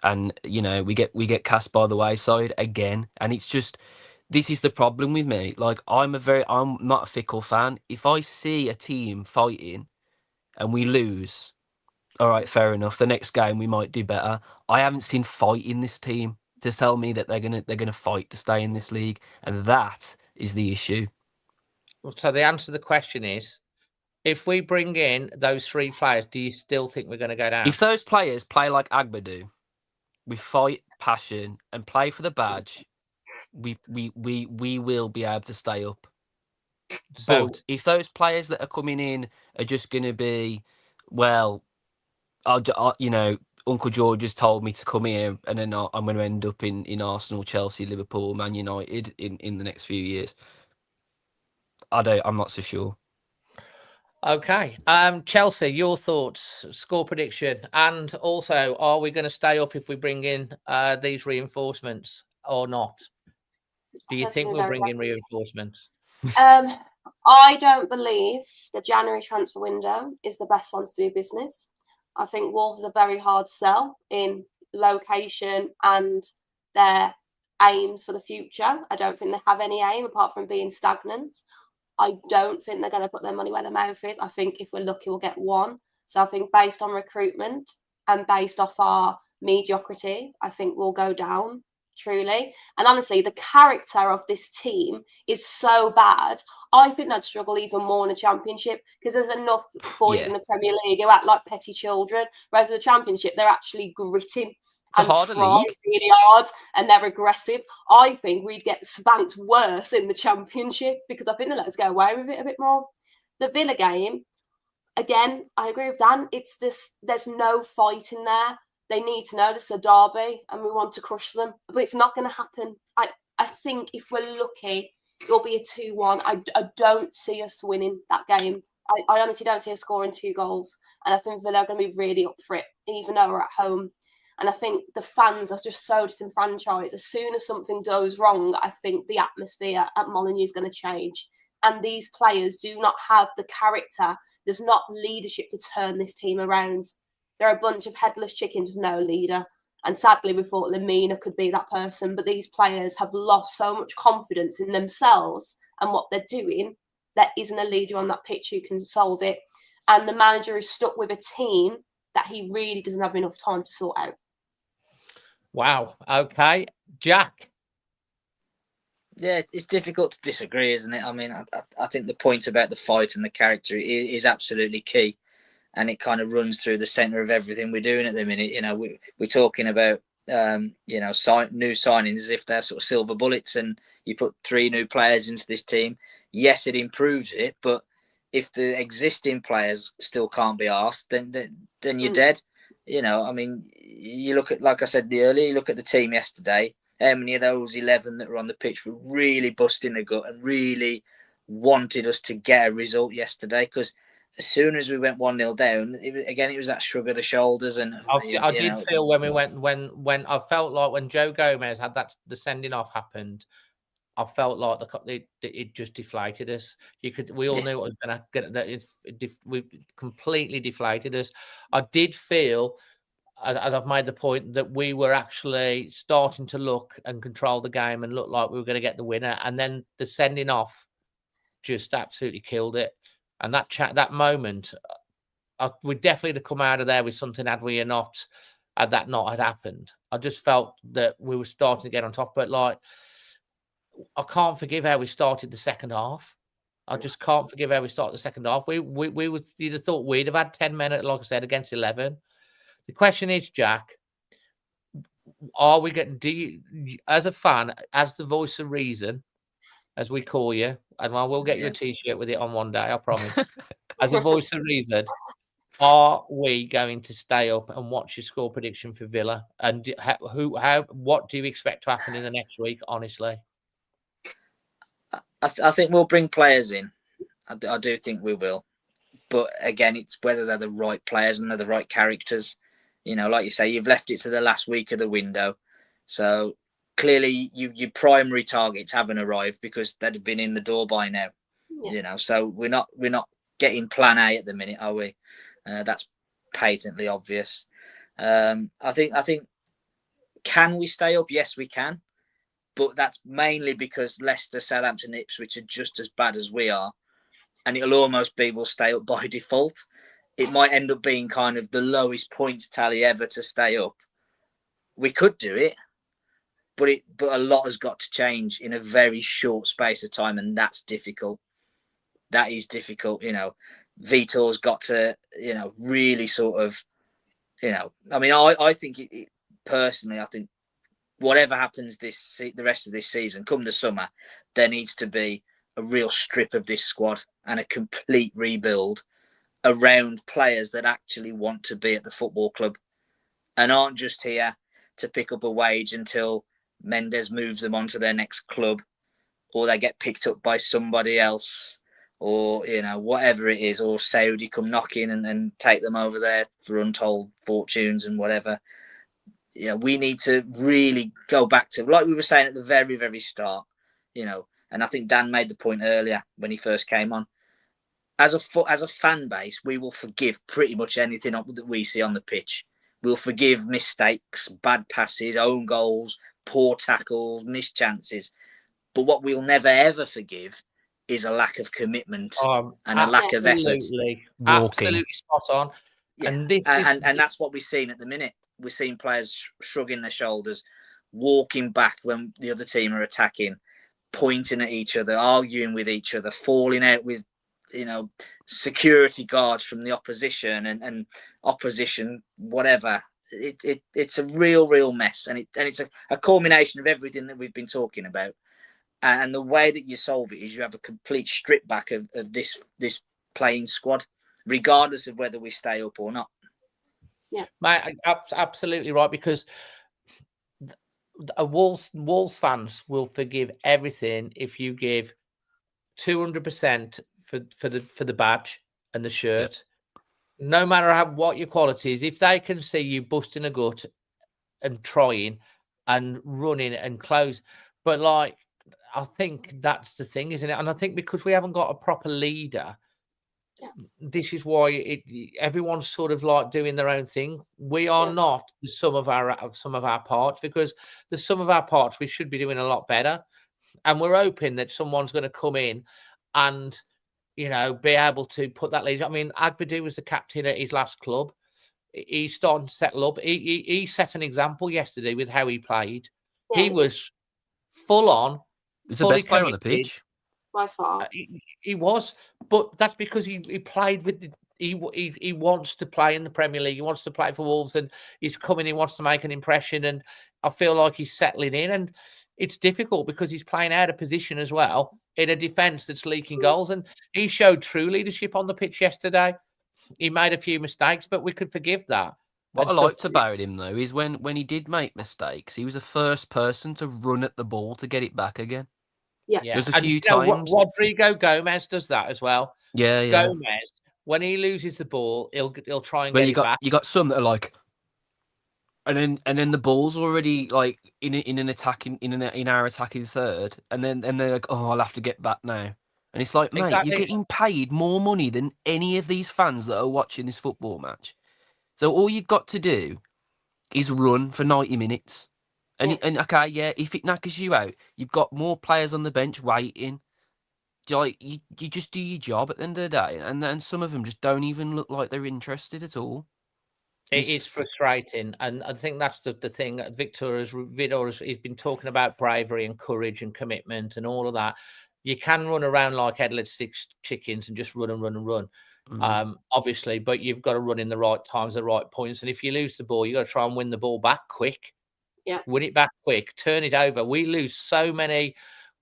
and we get cast by the wayside again. And it's just. This is the problem with me. Like, I'm not a fickle fan. If I see a team fighting and we lose, all right, fair enough. The next game we might do better. I haven't seen fight in this team to tell me that they're gonna fight to stay in this league, and that is the issue. So the answer to the question is, If we bring in those 3 players, do you still think we're going to go down? If those players play like Agba do, with fight, passion, and play for the badge, we will be able to stay up. So, But if those players that are coming in are just going to be, well, you know, Uncle George has told me to come here, and then I'm going to end up in Arsenal, Chelsea, Liverpool, Man United in the next few years. I'm not so sure. okay. Chelsea, your thoughts, score prediction, and also, are we going to stay up if we bring in these reinforcements or not? Do you think we'll bring in reinforcements? I don't believe the January transfer window is the best one to do business. I think Wolves is a very hard sell in location and their aims for the future. I don't think they have any aim apart from being stagnant. I don't think they're going to put their money where their mouth is. I think if we're lucky, we'll get one. So I think based on recruitment and based off our mediocrity, I think we'll go down, truly. And honestly, the character of this team is so bad. I think they'd struggle even more in the Championship because there's enough boys in the Premier League who act like petty children, whereas in the Championship, they're actually gritting and try really hard, and they're aggressive. I think we'd get spanked worse in the Championship because I think they let us go away with it a bit more. The Villa game, again, I agree with Dan. It's this. There's no fight in there. They need to know this is a derby, and we want to crush them, but it's not going to happen. I think if we're lucky, it'll be a 2-1. I don't see us winning that game. I honestly don't see us scoring 2 goals, and I think Villa are going to be really up for it, even though we're at home. And I think the fans are just so disenfranchised. As soon as something goes wrong, I think the atmosphere at Molineux is going to change. And these players do not have the character. There's not leadership to turn this team around. They're a bunch of headless chickens with no leader. And sadly, we thought Lamina could be that person. But these players have lost so much confidence in themselves and what they're doing. There isn't a leader on that pitch who can solve it. And the manager is stuck with a team that he really doesn't have enough time to sort out. Wow. Okay. Jack. Yeah, it's difficult to disagree, isn't it? I mean, I think the point about the fight and the character is absolutely key. And it kind of runs through the centre of everything we're doing at the minute. You know, we're talking about, new signings as if they're sort of silver bullets, and you put 3 new players into this team. Yes, it improves it, but if the existing players still can't be asked, then you're dead. You know, I mean, you look at, like I said earlier, you look at the team yesterday. How many of those 11 that were on the pitch were really busting the gut and really wanted us to get a result yesterday? Because as soon as we went 1-0 down, it was that shrug of the shoulders. And I did feel when we went when I felt like when Joe Gomez had the sending off happened, I felt like it just deflated us. We all knew what was going to get. That we completely deflated us. I did feel, as I've made the point, that we were actually starting to look and control the game and look like we were going to get the winner, and then the sending off just absolutely killed it. And that moment, we definitely have come out of there with something had we not, had that not had happened. I just felt that we were starting to get on top, but like, I can't forgive how we started the second half. I just can't forgive how we started the second half. You'd have thought we'd have had 10 men, like I said, against 11. The question is, Jack, are we getting? Do you, as a fan, as the voice of reason, as we call you, and I will get you a T-shirt with it on one day, I promise. As a voice of reason, are we going to stay up and watch your score prediction for Villa? And what do you expect to happen in the next week? Honestly, I think we'll bring players in. I do think we will, but again, it's whether they're the right players and they're the right characters. You know, like you say, you've left it to the last week of the window, so clearly your primary targets haven't arrived because they'd have been in the door by now. Yeah. You know, so we're not getting plan A at the minute, are we? That's patently obvious. I think can we stay up? Yes, we can, but that's mainly because Leicester, Southampton, Ipswich are just as bad as we are, and it'll almost be we'll stay up by default. It might end up being kind of the lowest points tally ever to stay up. We could do it, but a lot has got to change in a very short space of time, and that's difficult. That is difficult. You know, Vitor's got to, really sort of, I mean, I think personally, I think whatever happens the rest of this season, come the summer, there needs to be a real strip of this squad and a complete rebuild around players that actually want to be at the football club and aren't just here to pick up a wage until Mendes moves them on to their next club, or they get picked up by somebody else, or whatever it is, or Saudi come knocking and take them over there for untold fortunes and whatever. We need to really go back to, like we were saying at the very, very start, and I think Dan made the point earlier when he first came on. As a fan base, we will forgive pretty much anything that we see on the pitch. We'll forgive mistakes, bad passes, own goals, poor tackles, missed chances. But what we'll never, ever forgive is a lack of commitment and a lack of effort. Absolutely spot on. Yeah. And that's what we're seeing at the minute. We're seeing players shrugging their shoulders, walking back when the other team are attacking, pointing at each other, arguing with each other, falling out with security guards from the opposition and opposition, whatever. It's a real mess, and it's a culmination of everything that we've been talking about. And the way that you solve it is you have a complete strip back of this playing squad, regardless of whether we stay up or not. Yeah, mate, absolutely right, because Wolves fans will forgive everything if you give 200% for the badge and the shirt. Yep. No matter what your quality is, if they can see you busting a gut and trying and running and close, but I think that's the thing, isn't it? And I think because we haven't got a proper leader, this is why everyone's sort of like doing their own thing. We are not the sum of our parts, because the sum of our parts we should be doing a lot better, and we're hoping that someone's going to come in and be able to put that lead. I mean, Agbadu was the captain at his last club. He's starting to settle up. He set an example yesterday with how he played. He was full on. He's the best player on the pitch. By far. He was, but that's because he played with he wants to play in the Premier League. He wants to play for Wolves, and he's coming. He wants to make an impression, and I feel like he's settling in. And it's difficult because he's playing out of position as well in a defence that's leaking goals. And he showed true leadership on the pitch yesterday. He made a few mistakes, but we could forgive that. What I liked about him, though, is when he did make mistakes, he was the first person to run at the ball to get it back again. Yeah. There's a few times. Rodrigo Gomez does that as well. Yeah. Gomez, when he loses the ball, he'll try and get it back. You got some that are like, and then the ball's already like in our attacking third, and then they're like, oh, I'll have to get back now. And it's like, mate, you're getting paid more money than any of these fans that are watching this football match. So all you've got to do is run for 90 minutes. And if it knackers you out, you've got more players on the bench waiting. You just do your job at the end of the day. And then some of them just don't even look like they're interested at all. It is frustrating. And I think that's the thing. Vitor has been talking about bravery and courage and commitment and all of that. You can run around like headless six chickens and just run and run and run. Mm-hmm. Obviously, but you've got to run in the right times, the right points. And if you lose the ball, you've got to try and win the ball back quick. Yeah, win it back quick, turn it over. We lose so many.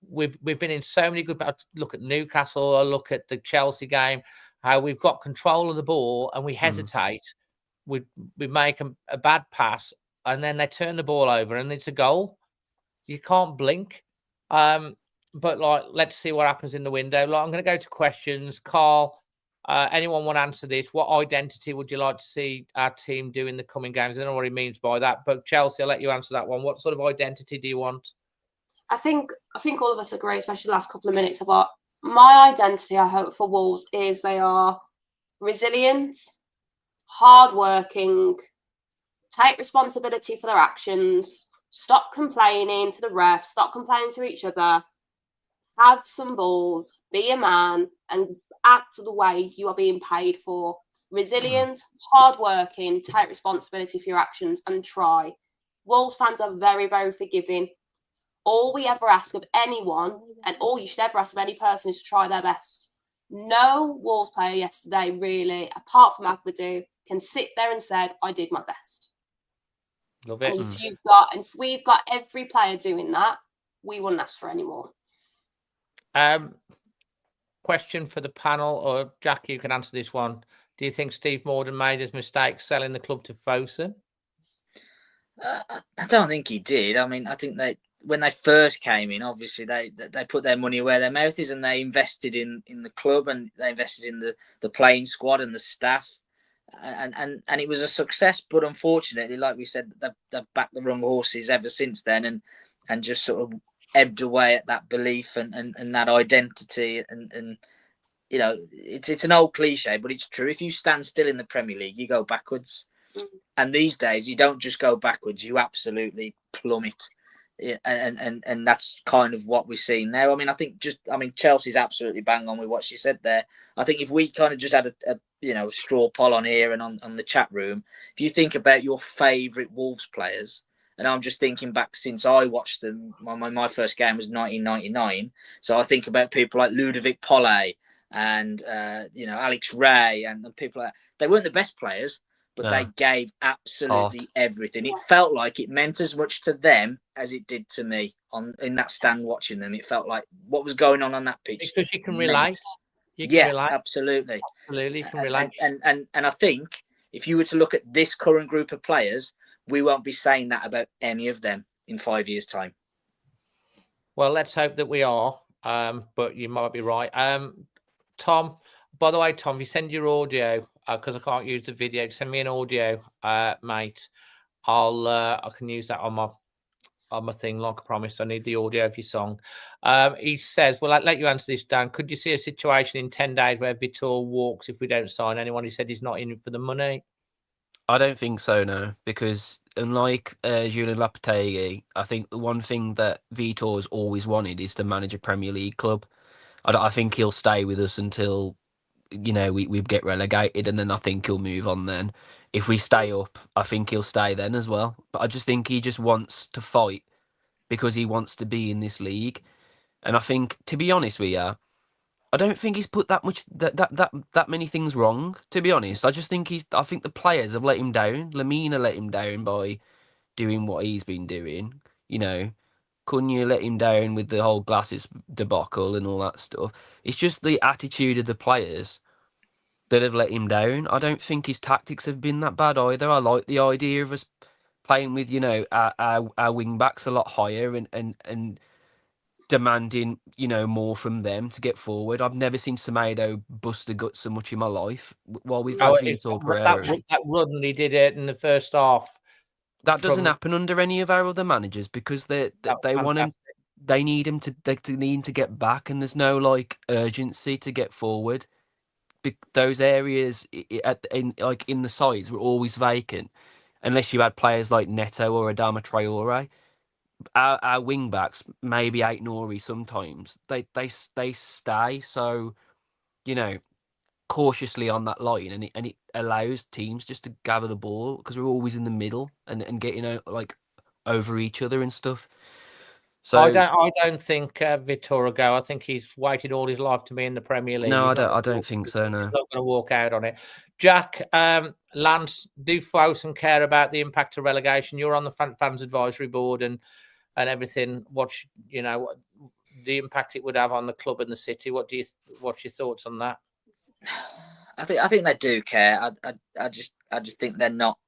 We've been in so many good. Look at Newcastle. I look at the Chelsea game. How we've got control of the ball and we hesitate. We make a bad pass and then they turn the ball over and it's a goal. You can't blink. But let's see what happens in the window. I'm going to go to questions. Carl, anyone want to answer this? What identity would you like to see our team do in the coming games? I don't know what he means by that, but Chelsea, I'll let you answer that one. What sort of identity do you want? I think all of us agree, especially the last couple of minutes, about my identity. I hope for Wolves is they are resilient, hardworking, take responsibility for their actions, stop complaining to the refs, stop complaining to each other, have some balls, be a man, and act the way you are being paid for. Resilient, hardworking, take responsibility for your actions and try. Wolves fans are very, very forgiving. All we ever ask of anyone, and all you should ever ask of any person, is to try their best. No Wolves player yesterday, really, apart from Agbadou, can sit there and said, "I did my best." Love it. And if we've got every player doing that, we wouldn't ask for any more. Question for the panel, or Jack, you can answer this one. Do you think Steve Morden made his mistake selling the club to Fosun? I don't think he did. I mean, I think when they first came in, obviously they put their money where their mouth is, and they invested in the club, and they invested in the playing squad and the staff, and it was a success. But unfortunately, like we said, they've backed the wrong horses ever since then, and just sort of ebbed away at that belief and that identity, and you know, it's an old cliche, but it's true. If you stand still in the Premier League, you go backwards. And these days, you don't just go backwards; you absolutely plummet. And that's kind of what we're seeing now. I mean, I think Chelsea's absolutely bang on with what she said there. I think if we kind of just had a straw poll on here and on the chat room, if you think about your favourite Wolves players, and I'm just thinking back since I watched them, my first game was 1999. So I think about people like Ludovic Polet and Alex Ray and people like that. They weren't the best players, but they gave absolutely everything. It felt like it meant as much to them as it did to me in that stand watching them. It felt like what was going on that pitch. Because you can relate. Relate. Absolutely. Absolutely, you can relate. And I think if you were to look at this current group of players, we won't be saying that about any of them in 5 years' time. Well, let's hope that we are. But you might be right. Tom, by the way, Tom, if you send your audio, because I can't use the video, send me an audio, mate. I can use that on my thing, like I promised. I need the audio of your song. He says, well, I'll let you answer this, Dan. Could you see a situation in 10 days where Vitor walks if we don't sign anyone? He said he's not in for the money. I don't think so, no, because unlike Julian Lopetegui, I think the one thing that Vitor's always wanted is to manage a Premier League club. I think he'll stay with us until, we get relegated, and then I think he'll move on then. If we stay up, I think he'll stay then as well. But I just think he just wants to fight because he wants to be in this league. And I think, to be honest with you, I don't think he's put that many things wrong, to be honest. I think the players have let him down. Lamina let him down by doing what he's been doing. Cunha let him down with the whole glasses debacle and all that stuff. It's just the attitude of the players that have let him down. I don't think his tactics have been that bad either. I like the idea of us playing with, our wing backs a lot higher and demanding, more from them to get forward. I've never seen Semedo bust the guts so much in my life. While we've had Vitor Pereira. That run he did it in the first half. That doesn't happen under any of our other managers because they want him. They need him to. They need him to get back, and there's no urgency to get forward. Those areas in the sides were always vacant, unless you had players like Neto or Adama Traore. Our wing backs, maybe Ait Nouri sometimes, they stay so, cautiously on that line, and it allows teams just to gather the ball because we're always in the middle and getting over each other and stuff. So I don't think Vitor will go. I think he's waited all his life to be in the Premier League. No, I don't think so. No, he's not going to walk out on it. Jack, Lance, do Fosun care about the impact of relegation? You're on the fans advisory board and everything. What's the impact it would have on the club and the city? What's your thoughts on that? I think they do care. I just think they're not.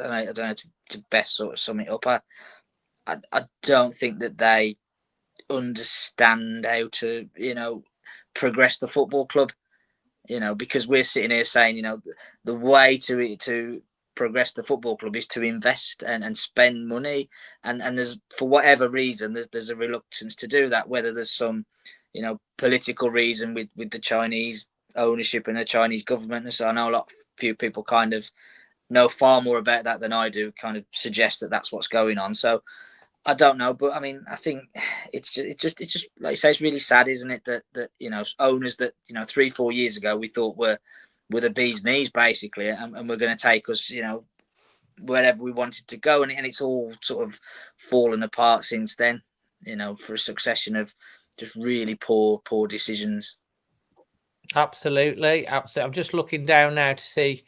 I don't know to best sort of sum it up. I don't think that they understand how to progress the football club. Because we're sitting here saying the way to progress the football club is to invest and spend money, and there's, for whatever reason, there's a reluctance to do that, whether there's some political reason with the Chinese ownership and the Chinese government. And so I know few people kind of know far more about that than I do, kind of suggest that that's what's going on. So I don't know, but I mean, I think it's just like you say, it's really sad, isn't it, that owners that 3-4 years ago we thought were the bee's knees basically, and we're going to take us wherever we wanted to go, and it's all sort of fallen apart since then. For a succession of just really poor decisions. Absolutely. I'm just looking down now to see,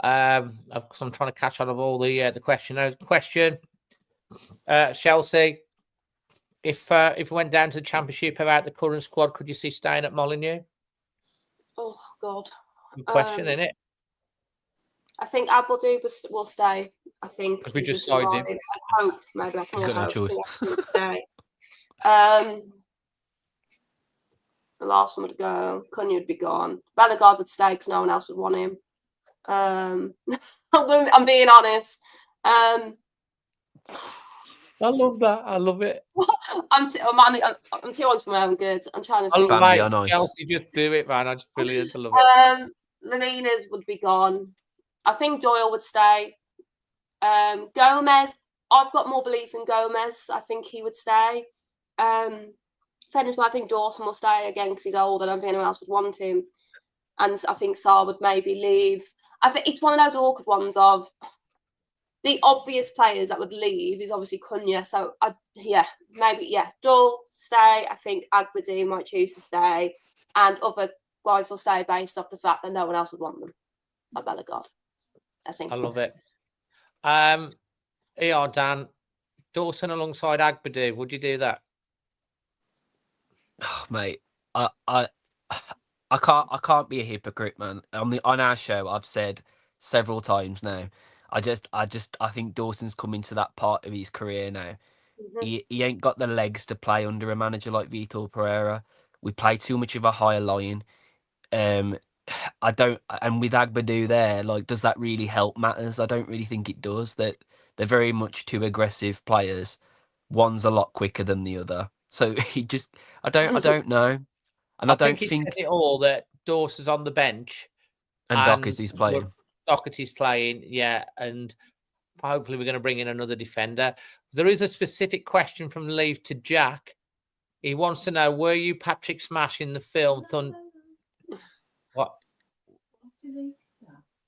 because I'm trying to catch on of all the question. Chelsea. If we went down to the Championship about the current squad, could you see staying at Molineux? Oh God. Good question, isn't it? I think Abeldu will stay. I think Because we he's just signed him. I hope maybe that's He's more got no hope. choice. I think Abeldu will stay. The last one would go. Cunha would be gone. Bellegarde would stay because no one else would want him. I'm being honest. I love that. I love it. I'm too on for my own good. I'm trying to think. Bambi are nice. Chelsea, just do it, man. I just brilliant. I love it. Lemina's would be gone. I think Doyle would stay. Gomez, I've got more belief in Gomez. I think he would stay. Fairness, I think Dawson will stay again because he's old. I don't think anyone else would want him. And I think Sarr would maybe leave. I think it's one of those awkward ones of the obvious players that would leave is obviously Cunha. So, Doyle stay. I think Agbedu might choose to stay. And other guys will stay based off the fact that no one else would want them. Like Bellegarde, I think. I love it. Dan, Dawson alongside Agbedu. Would you do that? Oh, mate, I can't be a hypocrite, man. On our show, I've said several times now. I think Dawson's coming to that part of his career now. Mm-hmm. He ain't got the legs to play under a manager like Vitor Pereira. We play too much of a higher line. I don't, and with Agbedu there, like, does that really help matters? I don't really think it does. That they're very much two aggressive players. One's a lot quicker than the other. So I don't know. And I don't think it think says it all that Dawson's on the bench and Doherty's playing. Doherty's playing, yeah, and hopefully we're going to bring in another defender. There is a specific question from Leave to Jack. He wants to know: were you Patrick Smash in the film? What?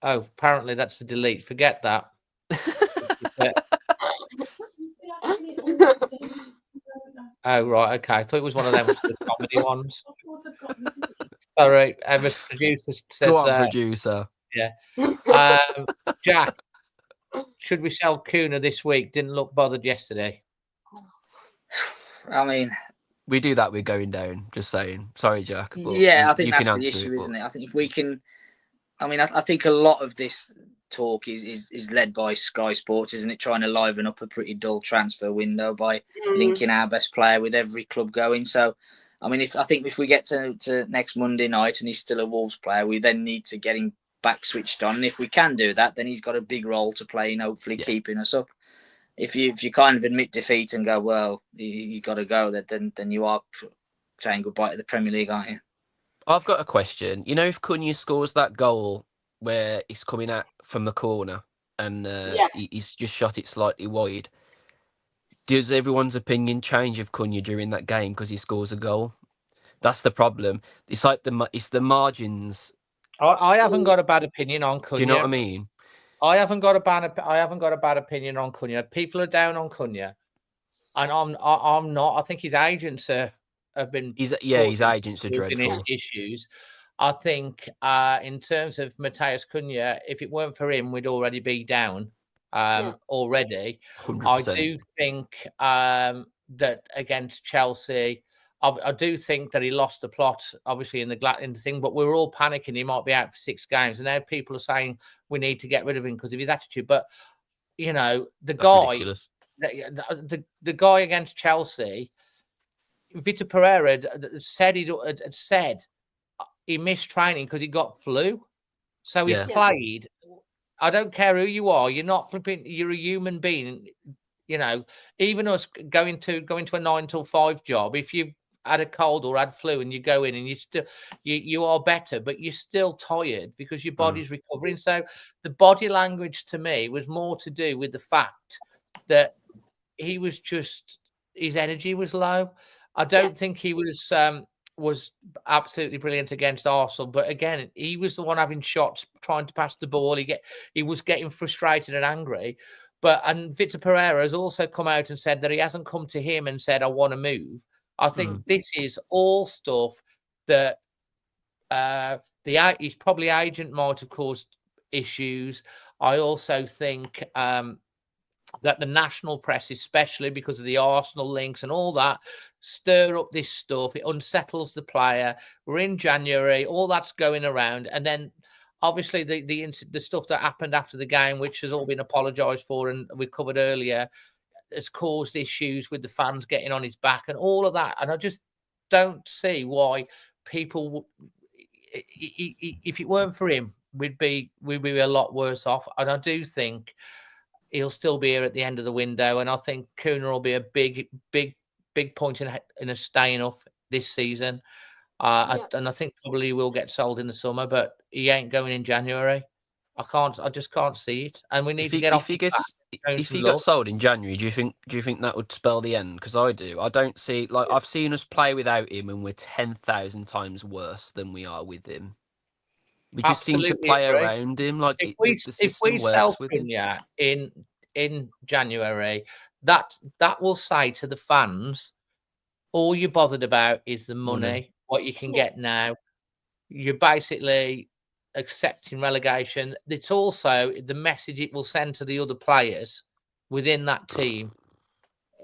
Oh, apparently that's a delete. Forget that. Oh, right. Okay. I thought it was one of them the comedy ones. Sorry. Emma's producer says Go on, producer. Yeah. Jack, should we sell Kuna this week? Didn't look bothered yesterday. I mean, we do that. We're going down. Just saying. Sorry, Jack. Yeah, I think that's the issue, isn't it? I think if we can, I mean, I think a lot of this talk is led by Sky Sports, isn't it? Trying to liven up a pretty dull transfer window by linking our best player with every club going. So, I mean, I think if we get to next Monday night and he's still a Wolves player, we then need to get him back switched on. And if we can do that, then he's got a big role to play in hopefully keeping us up. If you kind of admit defeat and go, well, you got to go, then you are saying goodbye to the Premier League, aren't you? I've got a question. You know, if Cunha scores that goal where he's coming out from the corner and he's just shot it slightly wide, does everyone's opinion change of Cunha during that game because he scores a goal? That's the problem. It's like it's the margins. I haven't got a bad opinion on Cunha. Do you know what I mean? I haven't got a bad opinion on Cunha. People are down on Cunha, and I'm not. I think his agents have been his agents are dreadful issues. I think in terms of Mateus Cunha, if it weren't for him, we'd already be down already. 100%. I do think that against Chelsea, I do think that he lost the plot, obviously, in the thing, but we were all panicking he might be out for 6 games. And now people are saying we need to get rid of him because of his attitude. But, you know, the guy against Chelsea, Vitor Pereira said he missed training because he got flu. So he's played. I don't care who you are. You're not flipping. You're a human being. You know, even us going to a 9 till 5 job, if you had a cold or had flu and you go in and you are better, but you're still tired because your body's recovering. So the body language to me was more to do with the fact that he was just, his energy was low. I don't think he was absolutely brilliant against Arsenal, but again, he was the one having shots, trying to pass the ball. He was getting frustrated and angry. And Vitor Pereira has also come out and said that he hasn't come to him and said, I want to move. I think this is all stuff that his probably agent might have caused issues. I also think that the national press, especially because of the Arsenal links and all that, stir up this stuff. It unsettles the player. We're in January, all that's going around, and then obviously the stuff that happened after the game, which has all been apologised for and we covered earlier, has caused issues with the fans getting on his back and all of that. And I just don't see why people, if it weren't for him, we'd be a lot worse off. And I do think he'll still be here at the end of the window. And I think Kuna will be a big point in a staying off this season. And I think probably he will get sold in the summer, but he ain't going in January. I just can't see it. And we need to get off. If he got sold in January, do you think that would spell the end? Because I do. I don't see, like, I've seen us play without him, and we're 10,000 times worse than we are with him. We just seem to play around him. Like, if we sell Cunha in January, that will say to the fans, all you're bothered about is the money, what you can get now. You're basically accepting relegation. It's also the message it will send to the other players within that team.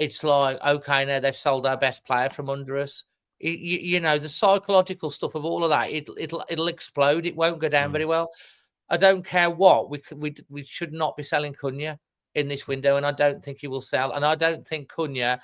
It's like, okay, now they've sold our best player from under us. You know, the psychological stuff of all of that, it'll explode. It won't go down very well. I don't care what we should not be selling Cunha in this window, and I don't think he will sell. And I don't think Cunha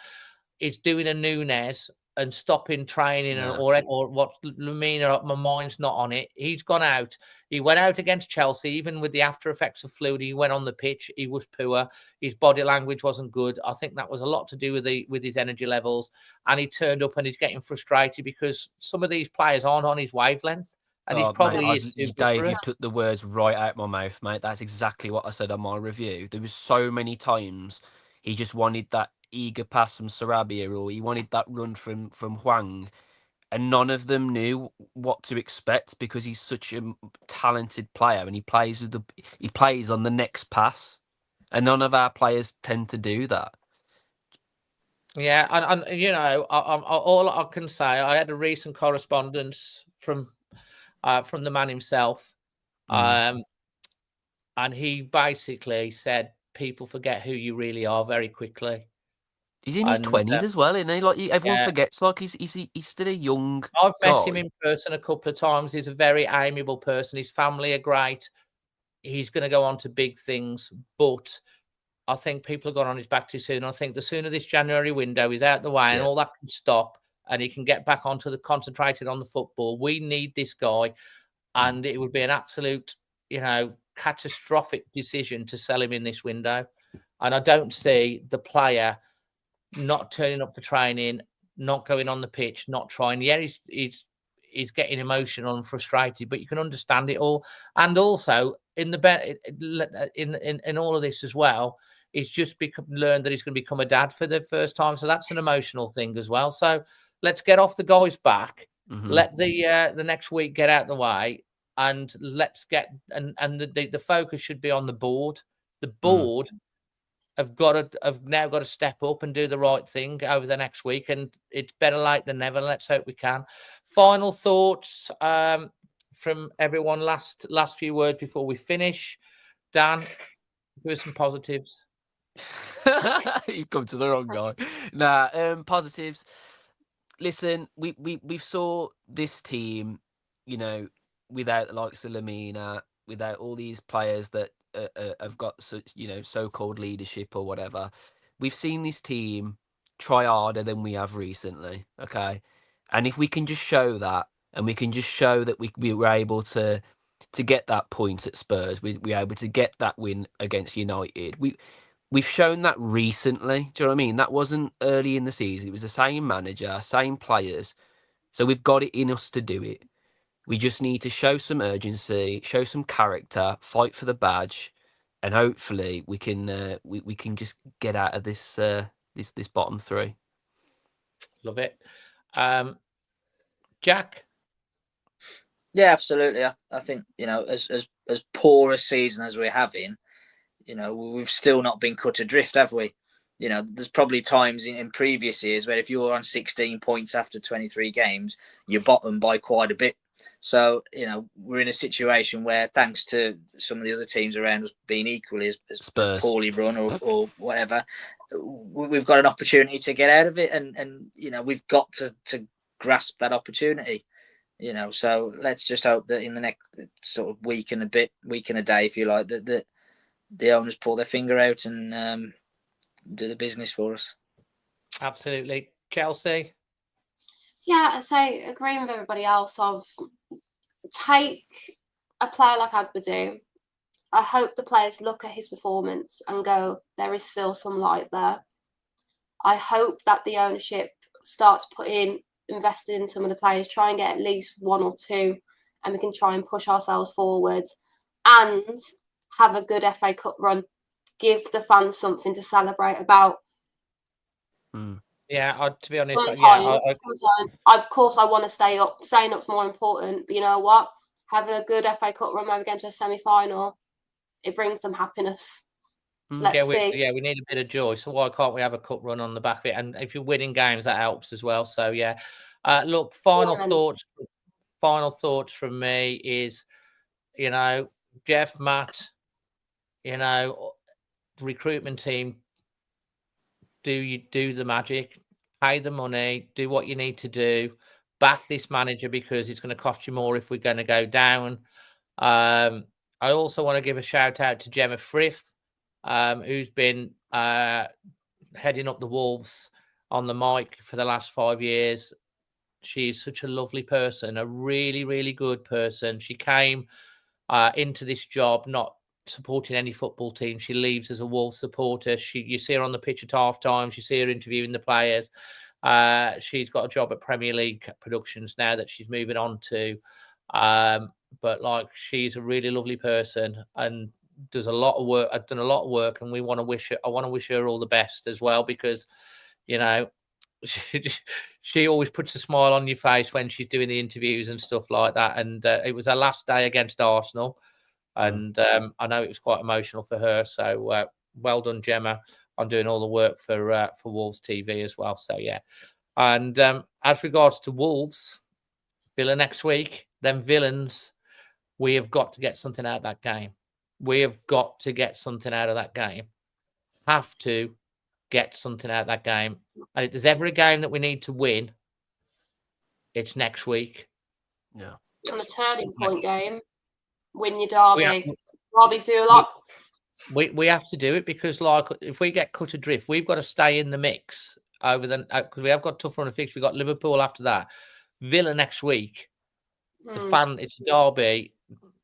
is doing a Nunes and stopping training or what Lamina. My mind's not on it. He's gone out. He went out against Chelsea, even with the after effects of fluid. He went on the pitch. He was poor. His body language wasn't good. I think that was a lot to do with his energy levels. And he turned up and he's getting frustrated because some of these players aren't on his wavelength. And he's probably Dave, you took the words right out my mouth, mate. That's exactly what I said on my review. There was so many times he just wanted that eager pass from Sarabia, or he wanted that run from Hwang, and none of them knew what to expect because he's such a talented player and he plays on the next pass, and none of our players tend to do that. Yeah, and you know, all I can say, I had a recent correspondence from the man himself, and he basically said people forget who you really are very quickly. He's in his 20s as well, isn't he? Like, everyone forgets, like, he's still a young guy. I've met him in person a couple of times. He's a very amiable person. His family are great. He's going to go on to big things, but I think people have gone on his back too soon. I think the sooner this January window is out the way and all that can stop and he can get back onto concentrated on the football, we need this guy. And it would be an absolute, you know, catastrophic decision to sell him in this window. And I don't see the player not turning up for training, not going on the pitch, not trying. Yeah, he's getting emotional and frustrated, but you can understand it all. And also in all of this as well, he's just learned that he's going to become a dad for the first time. So that's an emotional thing as well. So let's get off the guy's back. Let the next week get out the way, and let's get the focus should be on the board. The board have now got to step up and do the right thing over the next week, and it's better late than never. Let's hope we can. Final thoughts from everyone. Last few words before we finish. Dan, give us some positives. You've come to the wrong guy. Positives. Listen, we saw this team, you know, without the likes of Lamina, without all these players that have got such, you know, so-called leadership or whatever. We've seen this team try harder than we have recently, okay? And if we can just show that, and we can just show that we were able to get that point at Spurs, we were able to get that win against United. We've shown that recently. Do you know what I mean? That wasn't early in the season. It was the same manager, same players. So we've got it in us to do it. We just need to show some urgency, show some character, fight for the badge, and hopefully we can we can just get out of this this bottom three. Love it, Jack. Yeah, absolutely. I think, you know, as poor a season as we're having, you know, we've still not been cut adrift, have we? You know, there's probably times in previous years where if you're on 16 points after 23 games, you're bottom by quite a bit. So, we're in a situation where, thanks to some of the other teams around us being equally as poorly run or whatever, we've got an opportunity to get out of it. And we've got to grasp that opportunity. So let's just hope that in the next sort of week and a day, if you like, that the owners pull their finger out and do the business for us. Absolutely. Chelsea? Yeah, I say, agreeing with everybody else, of take a player like Agbadu. I hope the players look at his performance and go, there is still some light there. I hope that the ownership starts investing in some of the players, try and get at least one or two, and we can try and push ourselves forward and have a good FA Cup run. Give the fans something to celebrate about. Yeah, to be honest, sometimes, of course, I want to stay up. Staying up's more important, but you know what? Having a good FA Cup run, maybe getting to a semi-final, it brings them happiness. So let's see. We need a bit of joy. So why can't we have a cup run on the back of it? And if you're winning games, that helps as well. So yeah, look, final thoughts from me is, Jeff, Matt, recruitment team, do the magic, pay the money, do what you need to do, back this manager because it's going to cost you more if we're going to go down. I also want to give a shout out to Gemma Frith, who's been heading up the Wolves on the mic for the last 5 years. She's such a lovely person, a really, really good person. She came into this job not supporting any football team. She leaves as a Wolves supporter. You see her on the pitch at half times. You see her interviewing the players. She's got a job at Premier League Productions now that she's moving on to. But she's a really lovely person and does a lot of work. I've done a lot of work, and I want to wish her all the best as well, because she always puts a smile on your face when she's doing the interviews and stuff like that. And it was her last day against Arsenal, and I know it was quite emotional for her. So well done, Gemma, on doing all the work for Wolves TV as well. So yeah, and as regards to Wolves, Villa next week, them villains, we have got to get something out of that game. We have got to get something out of that game. Have to get something out of that game. And if there's ever a game that we need to win, it's next week. Yeah. On the turning point game, win your derby. Derbies do a lot. We have to do it because, if we get cut adrift, we've got to stay in the mix because we have got tough run of fixtures. We've got Liverpool after that, Villa next week. It's a derby.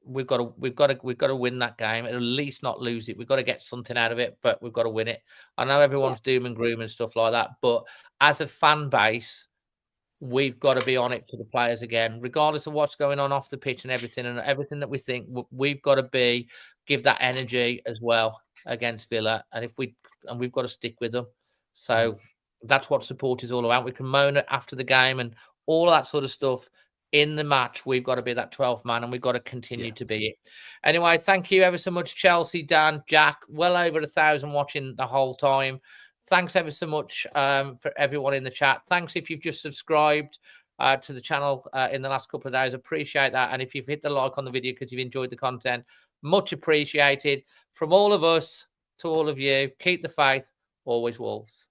We've got to win that game, at least not lose it. We've got to get something out of it, but we've got to win it. I know everyone's doom and gloom and stuff like that, but as a fan base, we've got to be on it for the players again, regardless of what's going on off the pitch and everything that we think. We've got to give that energy as well against Villa, and we've got to stick with them. So that's what support is all about. We can moan it after the game and all that sort of stuff. In the match, we've got to be that 12th man, and we've got to continue to be it. Anyway, thank you ever so much, Chelsea, Dan, Jack. Well over 1,000 watching the whole time. Thanks ever so much for everyone in the chat. Thanks if you've just subscribed to the channel in the last couple of days. Appreciate that. And if you've hit the like on the video because you've enjoyed the content, much appreciated. From all of us to all of you, keep the faith. Always Wolves.